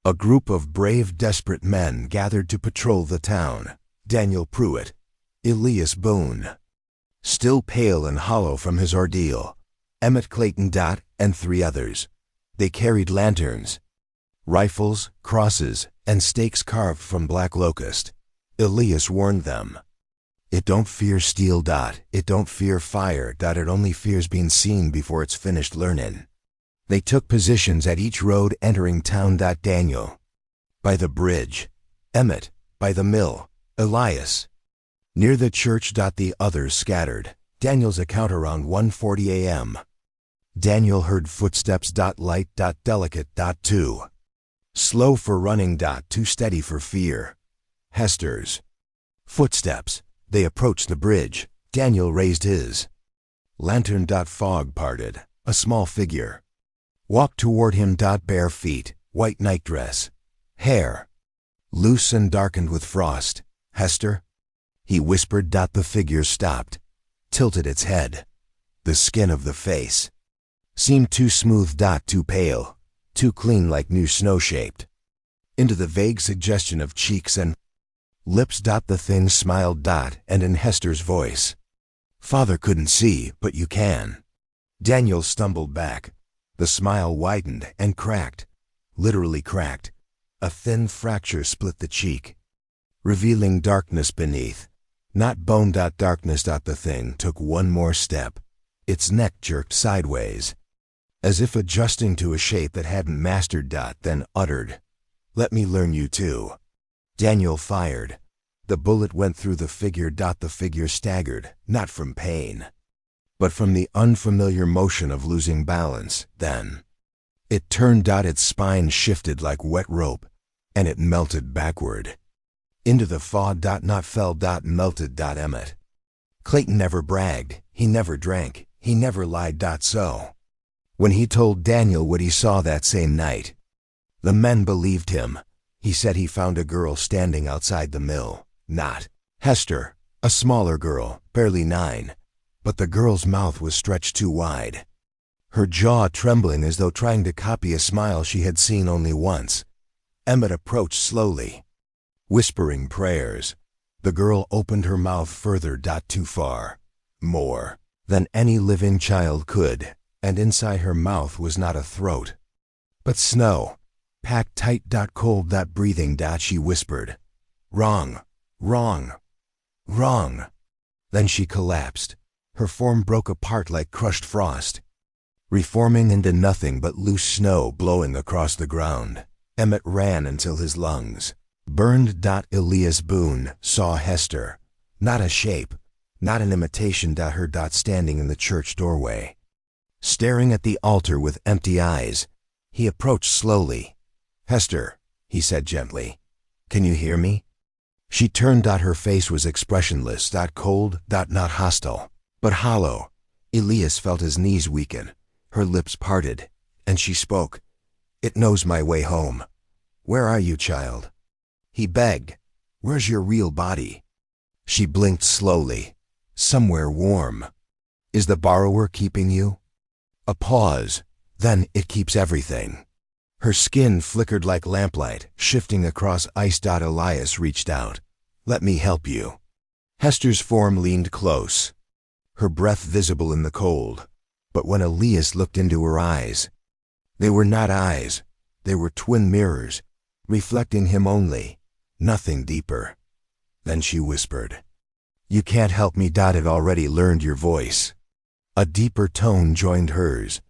[SPEAKER 1] a group of brave, desperate men gathered to patrol the town. Daniel Pruitt, Elias Boone, still pale and hollow from his ordeal, Emmett Clayton. And 3 others. They carried lanterns, rifles, crosses, and stakes carved from black locust. Elias warned them, "It don't fear steel. It don't fear fire. It only fears being seen before it's finished learning." They took positions at each road entering town. Daniel by the bridge, Emmett by the mill, Elias near the church. The others scattered. Daniel's account around 1:40 a.m. Daniel heard footsteps. Light. Delicate. 2. Slow for running. 2 steady for fear. Hester's footsteps. They approached the bridge. Daniel raised his lantern. Fog parted. A small figure walked toward him. Bare feet, white nightdress, hair loose and darkened with frost. "Hester?" he whispered. The figure stopped, tilted its head. The skin of the face seemed too smooth. Too pale, too clean, like new snow-shaped into the vague suggestion of cheeks and lips. The thing smiled. And in Hester's voice, "Father couldn't see, but you can." Daniel stumbled back. The smile widened and cracked, literally cracked. A thin fracture split the cheek, revealing darkness beneath. Not bone. Darkness. The thing took one more step. Its neck jerked sideways, as if adjusting to a shape that hadn't mastered. Then uttered, "Let me learn you too." Daniel fired. The bullet went through the figure. The figure staggered, not from pain, but from the unfamiliar motion of losing balance. Then it turned. Its spine shifted like wet rope, and it melted backward into the fog. Not fell. Melted. Emmett Clayton never bragged. He never drank. He never lied. So When he told Daniel what he saw that same night, the men believed him. He said he found a girl standing outside the mill. Not Hester, a smaller girl, barely 9, but the girl's mouth was stretched too wide, her jaw trembling as though trying to copy a smile she had seen only once. Emmett approached slowly, whispering prayers. The girl opened her mouth further. Too far, more than any living child could, and inside her mouth was not a throat, but snow, packed tight. Cold. Breathing. She whispered, "Wrong, wrong, wrong." Then she collapsed. Her form broke apart like crushed frost, reforming into nothing but loose snow blowing across the ground. Emmett ran until his lungs burned. Elias Boone saw Hester, not a shape, not an imitation. Her standing in the church doorway, staring at the altar with empty eyes. He approached slowly. "Hester," he said gently, "can you hear me?" She turned. Her face was expressionless. Cold. Not hostile, but hollow. Elias felt his knees weaken. Her lips parted, and she spoke. "It knows my way home. Where are you, child?" He begged. "Where's your real body?" She blinked slowly. "Somewhere warm." "Is the borrower keeping you?" A pause. "Then it keeps everything." Her skin flickered like lamplight, shifting across ice. Elias reached out. "Let me help you." Hester's form leaned close, her breath visible in the cold. But when Elias looked into her eyes, they were not eyes, they were twin mirrors, reflecting him only, nothing deeper. Then she whispered, "You can't help me. I've already learned your voice." A deeper tone joined hers,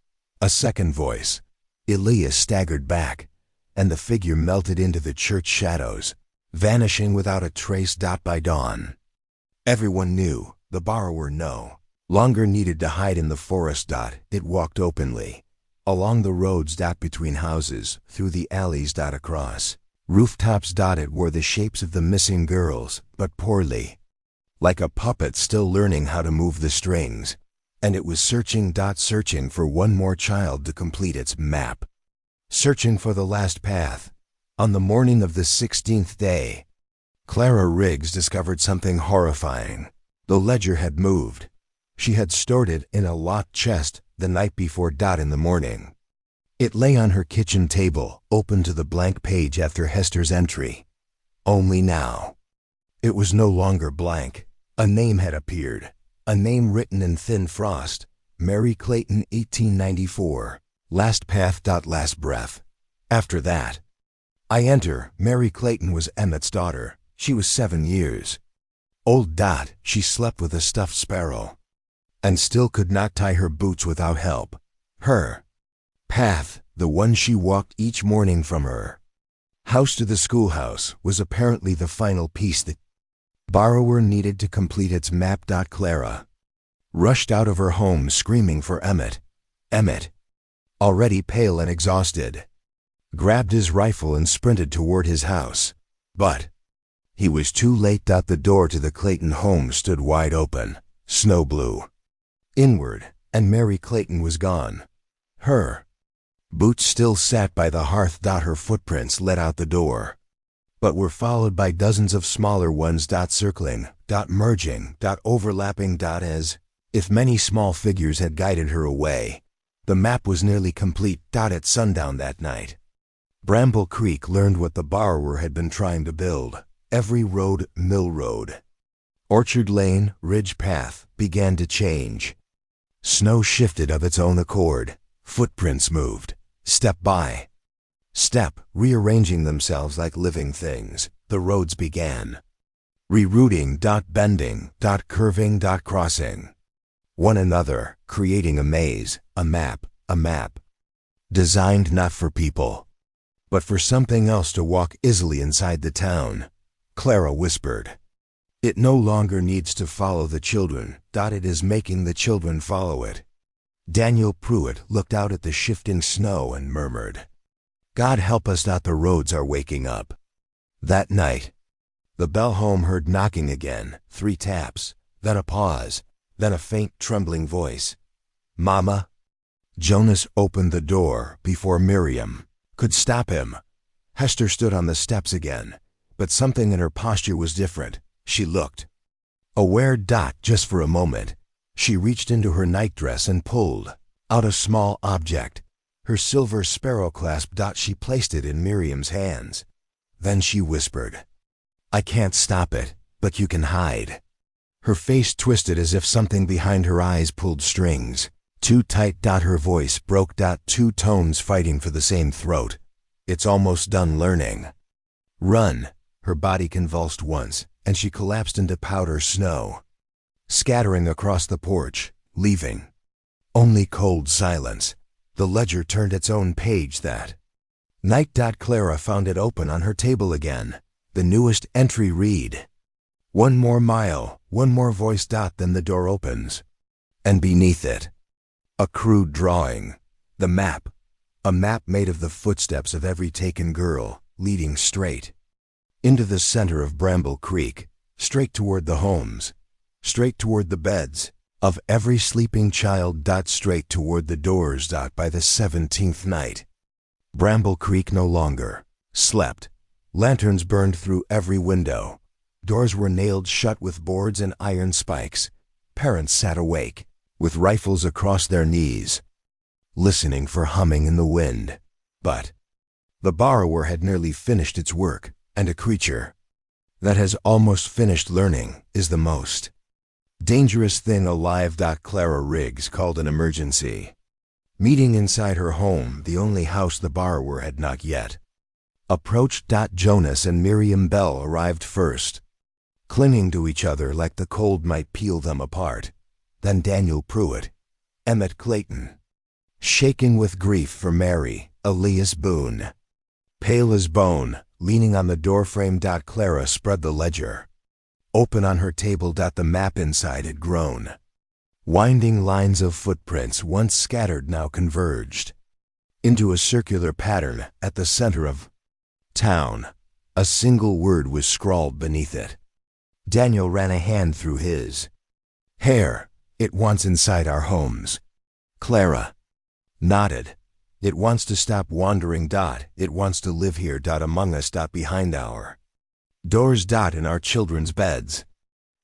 [SPEAKER 1] a second voice. Elias staggered back, and the figure melted into the church shadows, vanishing without a trace. By dawn, everyone knew, the borrower no longer needed to hide in the forest. It walked openly, along the roads. Between houses, through the alleys. Across rooftops. It wore the shapes of the missing girls, but poorly, like a puppet still learning how to move the strings. And it was searching. Searching for one more child to complete its map. Searching for the last path. On the morning of the 16th day, Clara Riggs discovered something horrifying. The ledger had moved. She had stored it in a locked chest the night before. In the morning, it lay on her kitchen table, open to the blank page after Hester's entry. Only now, it was no longer blank. A name had appeared. A name written in thin frost. Mary Clayton, 1894. Last path. Last breath. After that, I enter. Mary Clayton was Emmett's daughter. She was 7 years old. She slept with a stuffed sparrow, and still could not tie her boots without help. Her path, the one she walked each morning from her house to the schoolhouse, was apparently the final piece the borrower needed to complete its map. Clara rushed out of her home screaming for Emmett. Emmett, already pale and exhausted, grabbed his rifle and sprinted toward his house. But he was too late. The door to the Clayton home stood wide open, snow blue inward, and Mary Clayton was gone. Her boots still sat by the hearth. Her footprints led out the door, but were followed by dozens of smaller ones. Circling, merging, overlapping. As if many small figures had guided her away. The map was nearly complete. At sundown that night, Bramble Creek learned what the borrower had been trying to build. Every road, Mill Road, Orchard Lane, Ridge Path, began to change. Snow shifted of its own accord. Footprints moved, step by step, rearranging themselves like living things. The roads began rerouting, bending, curving, crossing one another, creating a maze, a map, designed not for people, but for something else to walk easily inside the town. Clara whispered, "It no longer needs to follow the children. It is making the children follow it." Daniel Pruitt looked out at the shifting snow and murmured, "God help us. The roads are waking up." That night, the bell home heard knocking again, 3 taps, then a pause, then a faint trembling voice. "Mama?" Jonas opened the door before Miriam could stop him. Hester stood on the steps again, but something in her posture was different. She looked aware. Just for a moment, she reached into her nightdress and pulled out a small object, her silver sparrow clasp. She placed it in Miriam's hands. Then she whispered, "I can't stop it, but you can hide." Her face twisted as if something behind her eyes pulled strings. Too tight. Her voice broke. Two tones fighting for the same throat. "It's almost done learning. Run." Her body convulsed once, and she collapsed into powder snow, scattering across the porch, leaving only cold silence. The ledger turned its own page that night. Clara found it open on her table again. The newest entry read, "One more mile, one more voice." Then the door opens, and beneath it, a crude drawing. The map. A map made of the footsteps of every taken girl, leading straight into the center of Bramble Creek, straight toward the homes, straight toward the beds of every sleeping child. Straight toward the doors. By the 17th night, Bramble Creek no longer slept. Lanterns burned through every window. Doors were nailed shut with boards and iron spikes. Parents sat awake, with rifles across their knees, listening for humming in the wind. But the borrower had nearly finished its work, and a creature that has almost finished learning is the most dangerous thing alive. Clara Riggs called an emergency meeting inside her home, the only house the borrower had not yet approached. Jonas and Miriam Bell arrived first, clinging to each other like the cold might peel them apart. Then Daniel Pruitt, Emmett Clayton, shaking with grief for Mary, Elias Boone, pale as bone, leaning on the doorframe. Clara spread the ledger open on her table. The map inside had grown. Winding lines of footprints, once scattered, now converged into a circular pattern at the center of town. A single word was scrawled beneath it. Daniel ran a hand through his hair. "It wants inside our homes." Clara nodded. "It wants to stop wandering. It wants to live here. Among us. Behind our doors. In our children's beds."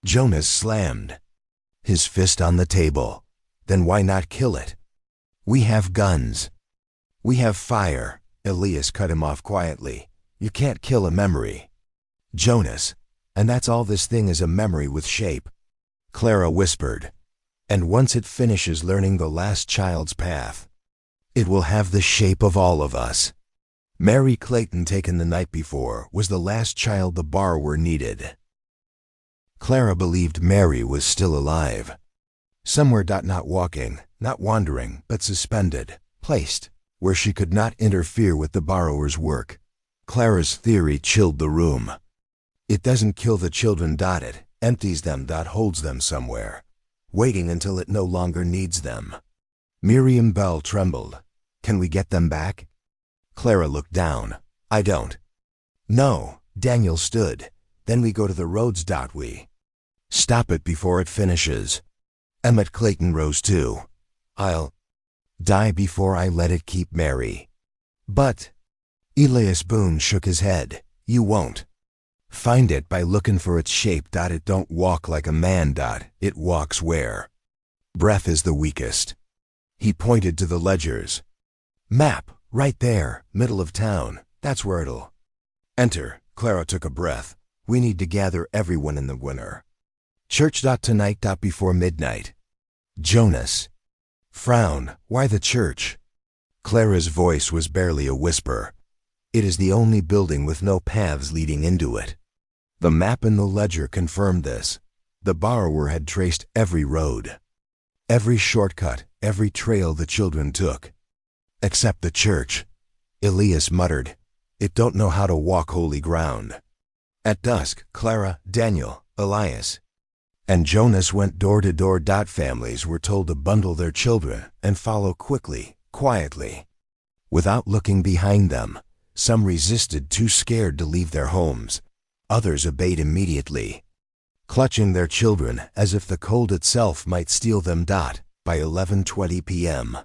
[SPEAKER 1] Jonas slammed his fist on the table. "Then why not kill it? We have guns. We have fire." Elias cut him off quietly. "You can't kill a memory, Jonas. And that's all this thing is, a memory with shape." Clara whispered. "And once it finishes learning the last child's path, it will have the shape of all of us." Mary Clayton, taken the night before, was the last child the borrower needed. Clara believed Mary was still alive. Somewhere. Not walking, not wandering, but suspended, placed where she could not interfere with the borrower's work. Clara's theory chilled the room. It doesn't kill the children. It empties them. Holds them somewhere, waiting until it no longer needs them. Miriam Bell trembled. "Can we get them back?" Clara looked down. "I don't know." Daniel stood. "Then we go to the roads. We stop it before it finishes." Emmett Clayton rose too. "I'll die before I let it keep Mary." "But..." Elias Boone shook his head. "You won't find it by looking for its shape. It don't walk like a man. It walks where breath is the weakest." He pointed to the ledgers. "Map, right there, middle of town. That's where it'll enter." Clara took a breath. "We need to gather everyone in the winter. Church. Tonight. Before midnight." Jonas frowned. "Why the church?" Clara's voice was barely a whisper. "It is the only building with no paths leading into it." The map in the ledger confirmed this. The borrower had traced every road, every shortcut, every trail the children took. "Except the church," Elias muttered. "It don't know how to walk holy ground." At dusk, Clara, Daniel, Elias, and Jonas went door to door. Families were told to bundle their children and follow quickly, quietly, without looking behind them. Some resisted, too scared to leave their homes. Others obeyed immediately, clutching their children as if the cold itself might steal them. By 11:20 p.m.,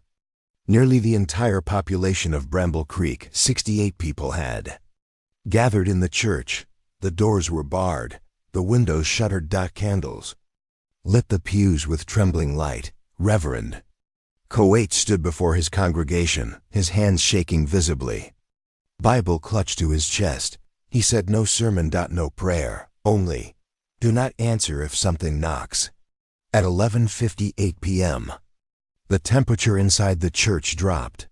[SPEAKER 1] Nearly the entire population of Bramble Creek, 68 people, had gathered in the church. The doors were barred, the windows shuttered. Candles lit the pews with trembling light. Reverend Coate stood before his congregation, his hands shaking visibly. Bible clutched to his chest. He said, "No sermon, no prayer, only, do not answer if something knocks." At 11:58 p.m., the temperature inside the church dropped.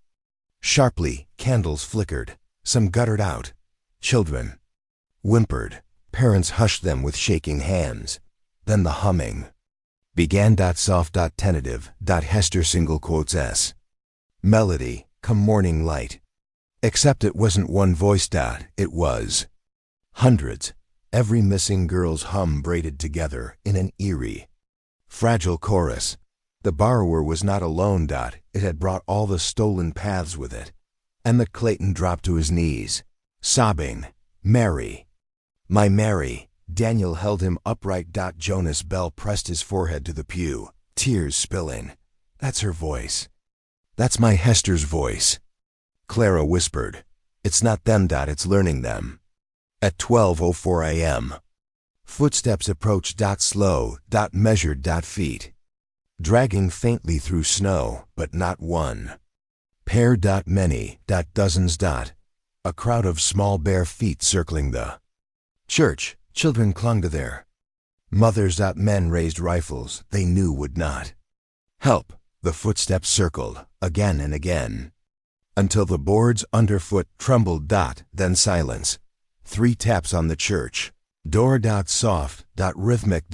[SPEAKER 1] Sharply, candles flickered. Some guttered out. Children whimpered. Parents hushed them with shaking hands. Then the humming began. Soft, tentative. Hester single quotes S. Melody, come morning light. Except it wasn't one voice. It was hundreds. Every missing girl's hum braided together in an eerie, fragile chorus. The borrower was not alone. It had brought all the stolen paths with it. And the Clayton dropped to his knees, sobbing, "Mary, my Mary." Daniel held him upright. Jonas Bell pressed his forehead to the pew, tears spilling. "That's her voice. That's my Hester's voice." Clara whispered, "It's not them. It's learning them." At 12:04 a.m., footsteps approached. Slow. Measured. Feet dragging faintly through snow, but not one pair. Many. Dozens. A crowd of small bare feet circling the church. Children clung to their mothers. Men raised rifles they knew would not help. The footsteps circled again and again, until the boards underfoot trembled. Then silence. 3 taps on the church door. Soft. Rhythmic.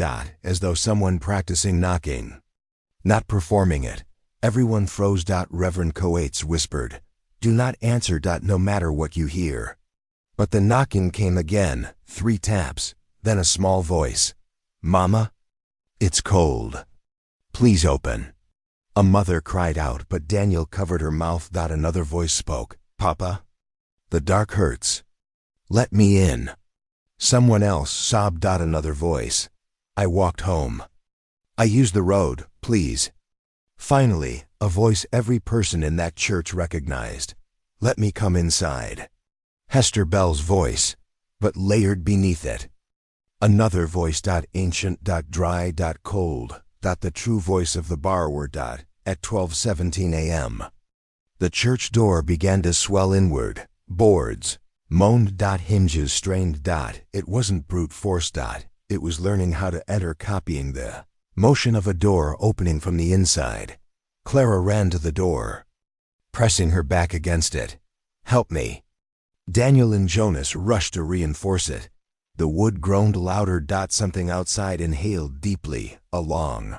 [SPEAKER 1] As though someone practicing knocking, not performing it. Everyone froze. Reverend Coates whispered, "Do not answer. No matter what you hear." But the knocking came again. 3 taps. Then a small voice. "Mama? It's cold. Please open." A mother cried out, but Daniel covered her mouth. Another voice spoke. "Papa? The dark hurts. Let me in." Someone else sobbed. Another voice. "I walked home. I used the road, please." Finally, a voice every person in that church recognized. "Let me come inside." Hester Bell's voice, but layered beneath it. Another voice. Ancient. Dry. Cold. The true voice of the borrower. At 12:17 a.m., the church door began to swell inward. Boards moaned. Hinges strained. It wasn't brute force. It was learning how to enter, copying the motion of a door opening from the inside. Clara ran to the door, pressing her back against it. "Help me." Daniel and Jonas rushed to reinforce it. The wood groaned louder. Something outside inhaled deeply, a long,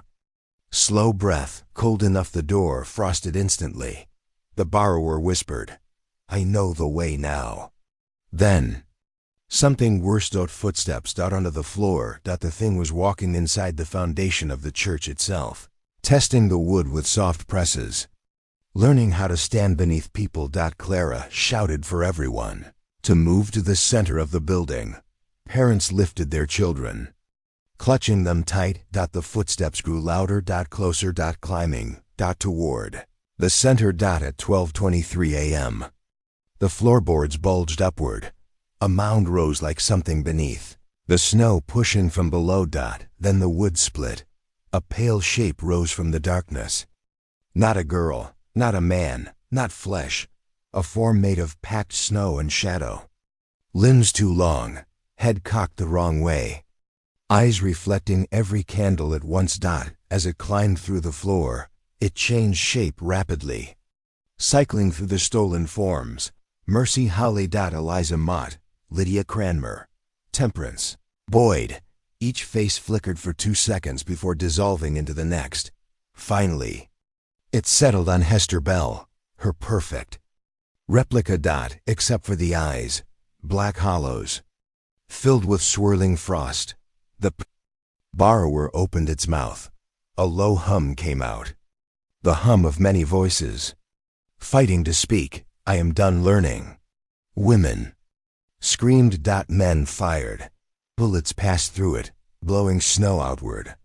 [SPEAKER 1] slow breath, cold enough the door frosted instantly. The borrower whispered, "I know the way now." Then something worse. Footsteps. Onto the floor. The thing was walking inside the foundation of the church itself, testing the wood with soft presses, learning how to stand beneath people. Clara shouted for everyone to move to the center of the building. Parents lifted their children, clutching them tight. The footsteps grew louder. Closer. Climbing. Toward the center. At 12:23 a.m., the floorboards bulged upward. A mound rose like something beneath, the snow pushing from below. Then the wood split. A pale shape rose from the darkness. Not a girl, not a man, not flesh. A form made of packed snow and shadow. Limbs too long, head cocked the wrong way. Eyes reflecting every candle at once. As it climbed through the floor, it changed shape rapidly, cycling through the stolen forms. Mercy Holly. Eliza Mott. Lydia Cranmer. Temperance. Boyd. Each face flickered for 2 seconds before dissolving into the next. Finally, it settled on Hester Bell, her perfect replica. Except for the eyes, black hollows, filled with swirling frost. The borrower opened its mouth. A low hum came out. The hum of many voices, fighting to speak. "I am done learning." Women screamed. Men fired. Bullets passed through it, blowing snow outward,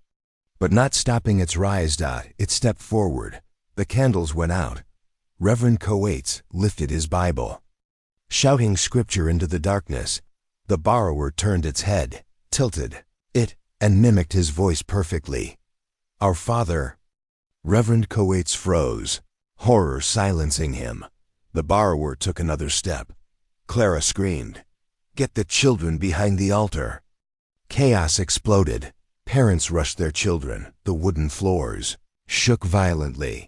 [SPEAKER 1] but not stopping its rise. It stepped forward. The candles went out. Reverend Coates lifted his Bible. Shouting scripture into the darkness, the borrower turned its head, tilted it, and mimicked his voice perfectly. Our Father. Reverend Coates froze, horror silencing him. The borrower took another step. Clara screamed, "Get the children behind the altar!" Chaos exploded. Parents rushed their children. The wooden floors shook violently.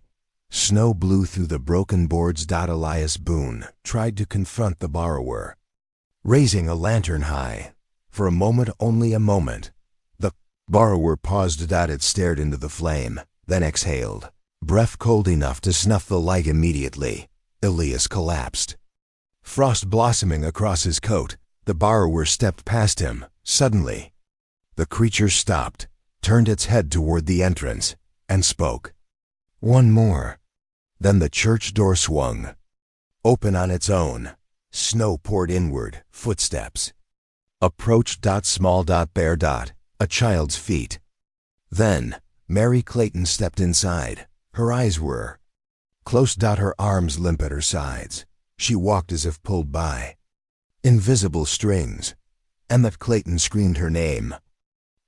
[SPEAKER 1] Snow blew through the broken boards. Elias Boone tried to confront the borrower, raising a lantern high. For a moment, only a moment, the borrower paused. It stared into the flame, then exhaled, breath cold enough to snuff the light immediately. Elias collapsed, frost blossoming across his coat. The borrower stepped past him. Suddenly, the creature stopped, turned its head toward the entrance, and spoke. One more. Then the church door swung open on its own. Snow poured inward. Footsteps approached. Small. Bare. A child's feet. Then Mary Clayton stepped inside. Her eyes were close. Her arms limp at her sides. She walked as if pulled by invisible strings. Emmett Clayton screamed her name,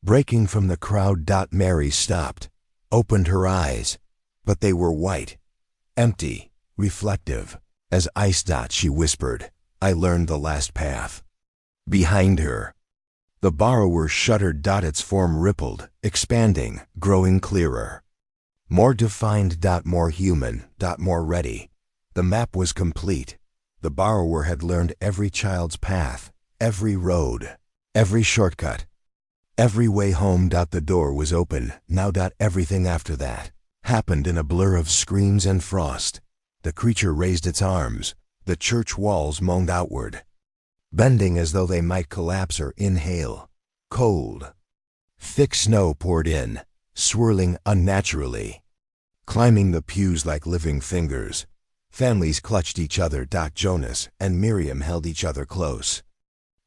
[SPEAKER 1] breaking from the crowd. Mary stopped, opened her eyes, but they were white, empty, reflective, as ice. She whispered, "I learned the last path." Behind her, the borrower shuddered. Its form rippled, expanding, growing clearer. More defined. More human. More ready. The map was complete. The borrower had learned every child's path, every road, every shortcut, every way home. The door was open now. Everything after that happened in a blur of screams and frost. The creature raised its arms. The church walls moaned outward, bending as though they might collapse or inhale. Cold, thick snow poured in, swirling unnaturally, climbing the pews like living fingers. Families clutched each other. Jonas and Miriam held each other close,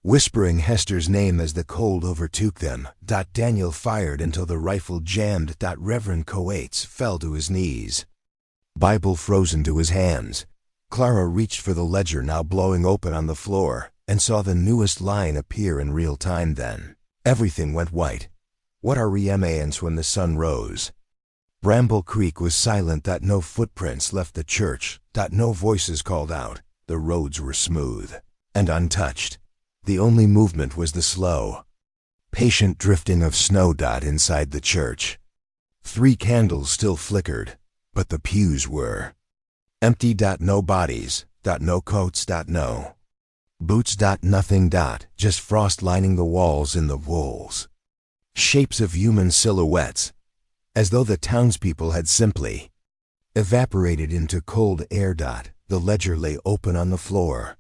[SPEAKER 1] whispering Hester's name as the cold overtook them. Daniel fired until the rifle jammed. Reverend Coates fell to his knees, Bible frozen to his hands. Clara reached for the ledger, now blowing open on the floor, and saw the newest line appear in real time. Then everything went white. What are remains when the sun rose? Bramble Creek was silent. No footprints left the church. No voices called out. The roads were smooth and untouched. The only movement was the slow, patient drifting of snow. Inside the church, 3 candles still flickered, but the pews were empty. No bodies. No coats. No boots. Nothing. Just frost lining the walls in the walls. Shapes of human silhouettes, as though the townspeople had simply evaporated into cold air. The ledger lay open on the floor,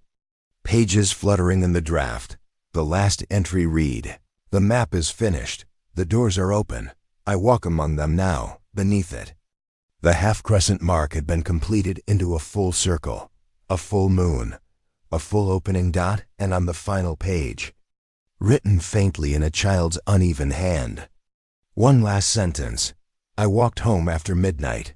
[SPEAKER 1] pages fluttering in the draft. The last entry read, "The map is finished. The doors are open. I walk among them now." Beneath it, the half-crescent mark had been completed into a full circle, a full moon, a full opening. And on the final page, written faintly in a child's uneven hand, one last sentence: "I walked home after midnight.